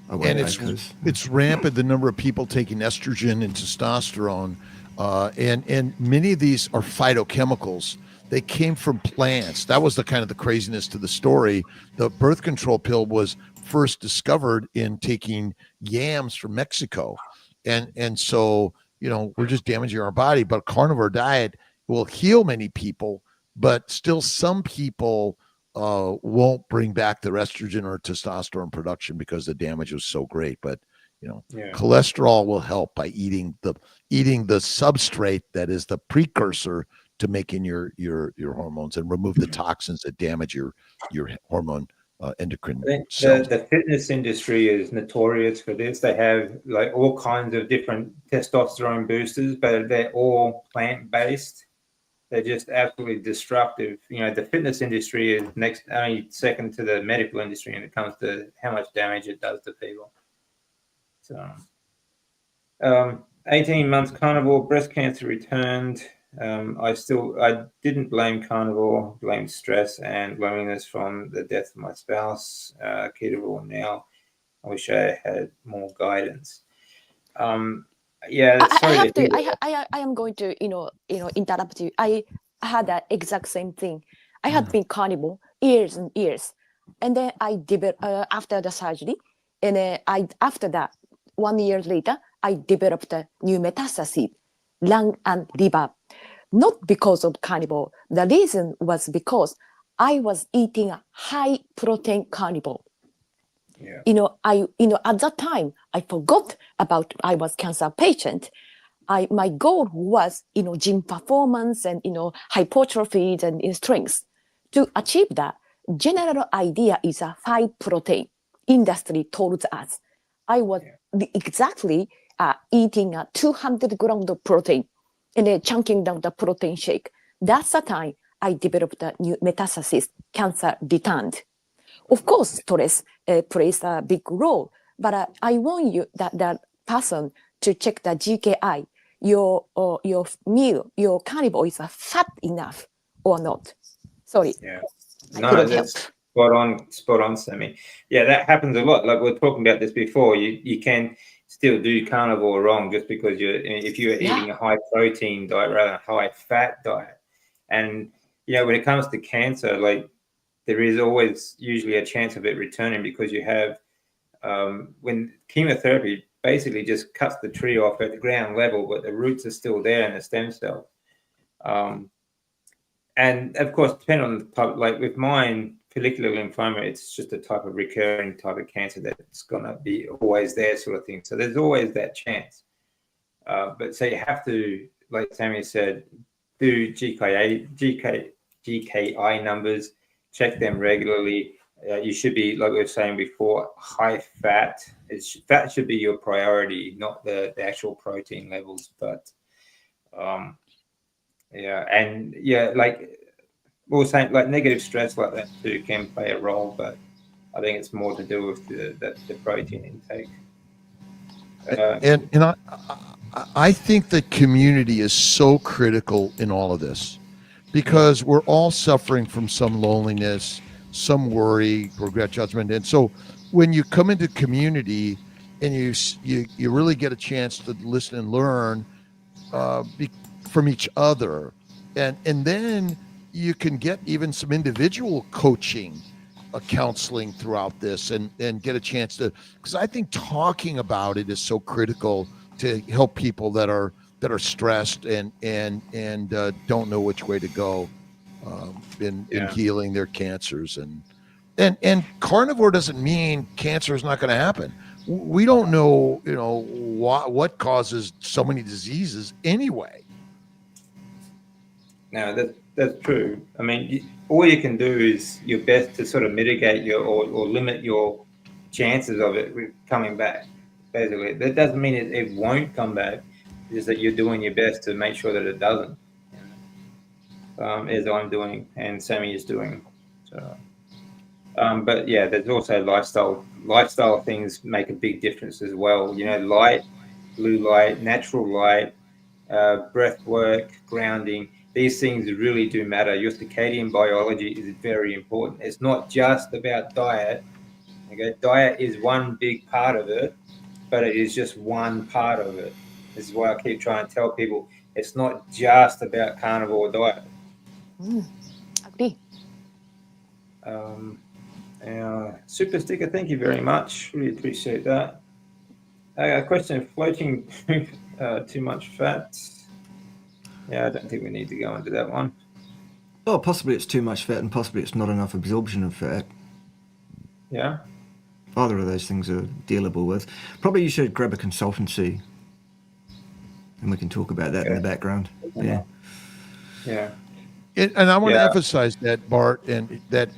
And it's rampant, the number of people taking estrogen and testosterone. And many of these are phytochemicals. They came from plants. That was the kind of the craziness to the story. The birth control pill was first discovered in taking yams from Mexico. And so, we're just damaging our body. But carnivore diet will heal many people, but still some people won't bring back their estrogen or testosterone production because the damage was so great. But cholesterol will help by eating the substrate that is the precursor to making your hormones and remove the toxins that damage your hormone endocrine cells. The fitness industry is notorious for this. They have all kinds of different testosterone boosters, but they're all plant-based. They're just absolutely destructive. The fitness industry is only second to the medical industry when it comes to how much damage it does to people. So, 18 months carnivore, breast cancer returned. I didn't blame carnivore, blamed stress and loneliness from the death of my spouse. Keto now. I wish I had more guidance. I am going to interrupt you. I had that exact same thing. I had been carnivore years and years, and then I developed after the surgery, and then after that 1 year later I developed a new metastasis, lung and liver. Not because of carnivore. The reason was because I was eating a high protein carnivore. Yeah. At that time, I forgot about I was cancer patient. My goal was, gym performance and, hypertrophy and strength. To achieve that, general idea is a high protein. Industry told us. I was exactly eating 200 grams of protein and then chunking down the protein shake. That's the time I developed a new metastasis, cancer returned. Of course, stress plays a big role, but I want you that person to check the GKI, your meal, your carnivore is fat enough or not. Sorry, Yeah. I No, couldn't help. that's spot on, Sammy. Yeah, that happens a lot. Like we were talking about this before. You can still do carnivore wrong just because if you're Yeah. eating a high protein diet rather than a high fat diet. And when it comes to cancer, like there is always usually a chance of it returning because you have when chemotherapy basically just cuts the tree off at the ground level, but the roots are still there in the stem cell. And of course, depending on the type, like with mine, follicular lymphoma, it's just a type of recurring type of cancer that's going to be always there, sort of thing. So there's always that chance. But so you have to, like Sammy said, do GKI numbers, check them regularly. You should be, like we were saying before, high fat. Fat should be your priority, not the actual protein levels. But like we were saying, like negative stress like that too can play a role, but I think it's more to do with the protein intake. And I think that community is so critical in all of this because we're all suffering from some loneliness, some worry, regret, judgment. And so when you come into community and you really get a chance to listen and learn from each other, and then you can get even some individual coaching, counseling throughout this, and get a chance to, because I think talking about it is so critical to help people that are stressed and don't know which way to go in healing their cancers. And carnivore doesn't mean cancer is not going to happen. We don't know, what causes so many diseases anyway. No, that's true. I mean, all you can do is your best to sort of mitigate or limit your chances of it coming back. Basically, that doesn't mean it won't come back. It's just that you're doing your best to make sure that it doesn't. As I'm doing and Sammy is doing. So, but yeah, there's also lifestyle things make a big difference as well. Light, blue light, natural light, breath work, grounding. These things really do matter. Your circadian biology is very important. It's not just about diet. Okay, diet is one big part of it, but it is just one part of it. This is why I keep trying to tell people it's not just about carnivore diet. Agree. Super sticker, thank you very much. Really appreciate that. A question: floating too much fat? Yeah, I don't think we need to go into that one. Oh, possibly it's too much fat, and possibly it's not enough absorption of fat. Yeah. Either of those things are dealable with. Probably you should grab a consultancy, and we can talk about that in the background. Yeah. Yeah. And I want to emphasize that, Bart, and that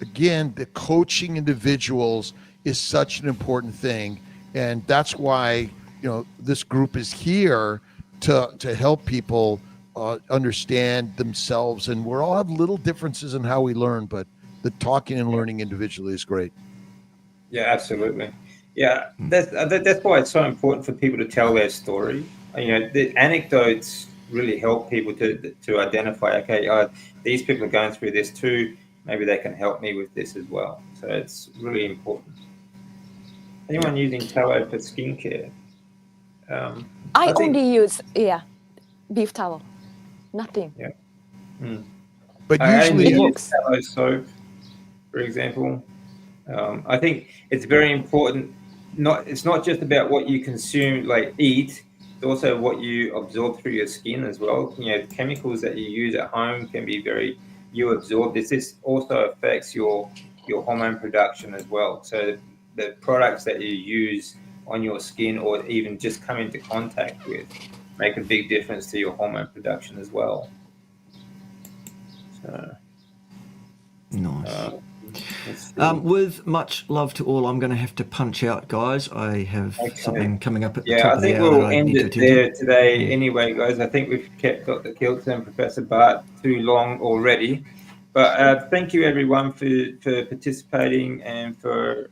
again, the coaching individuals is such an important thing, and that's why this group is here to help people understand themselves. And we all have little differences in how we learn, but the talking and learning individually is great. Yeah, absolutely. Yeah, that's why it's so important for people to tell their story. The anecdotes really help people to identify, okay, these people are going through this too. Maybe they can help me with this as well. So it's really important. Anyone using tallow for skincare? I only use beef tallow, nothing. Yeah. But I usually only use tallow soap, for example. I think it's very important. It's not just about what you consume, like eat. It's also what you absorb through your skin as well. Chemicals that you use at home can be you absorb this. This also affects your hormone production as well. So the products that you use on your skin or even just come into contact with make a big difference to your hormone production as well. So, nice. With much love to all, I'm going to have to punch out, guys. I have something coming up at the top of the hour. Yeah, I think we'll end it there today anyway, guys. I think we've kept Dr. Kilton and Professor Bart too long already. But thank you, everyone, for participating and for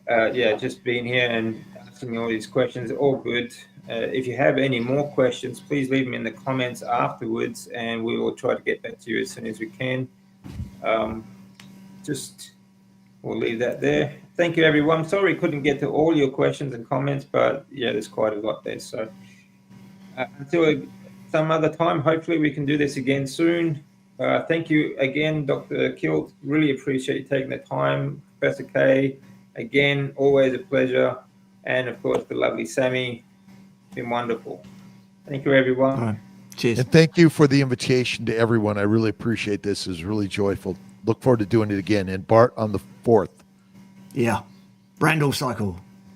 just being here and asking all these questions. All good. If you have any more questions, please leave them in the comments afterwards, and we will try to get back to you as soon as we can. We'll leave that there. Thank you, everyone. Sorry we couldn't get to all your questions and comments, but yeah, there's quite a lot there. So until some other time, hopefully we can do this again soon. Thank you again, Dr. Kilt. Really appreciate you taking the time. Professor K, again, always a pleasure. And of course, the lovely Sammy. It's been wonderful. Thank you, everyone. All right. Cheers. And thank you for the invitation to everyone. I really appreciate this. It's really joyful. Look forward to doing it again. And Bart on the 4th. Yeah. Brandle cycle.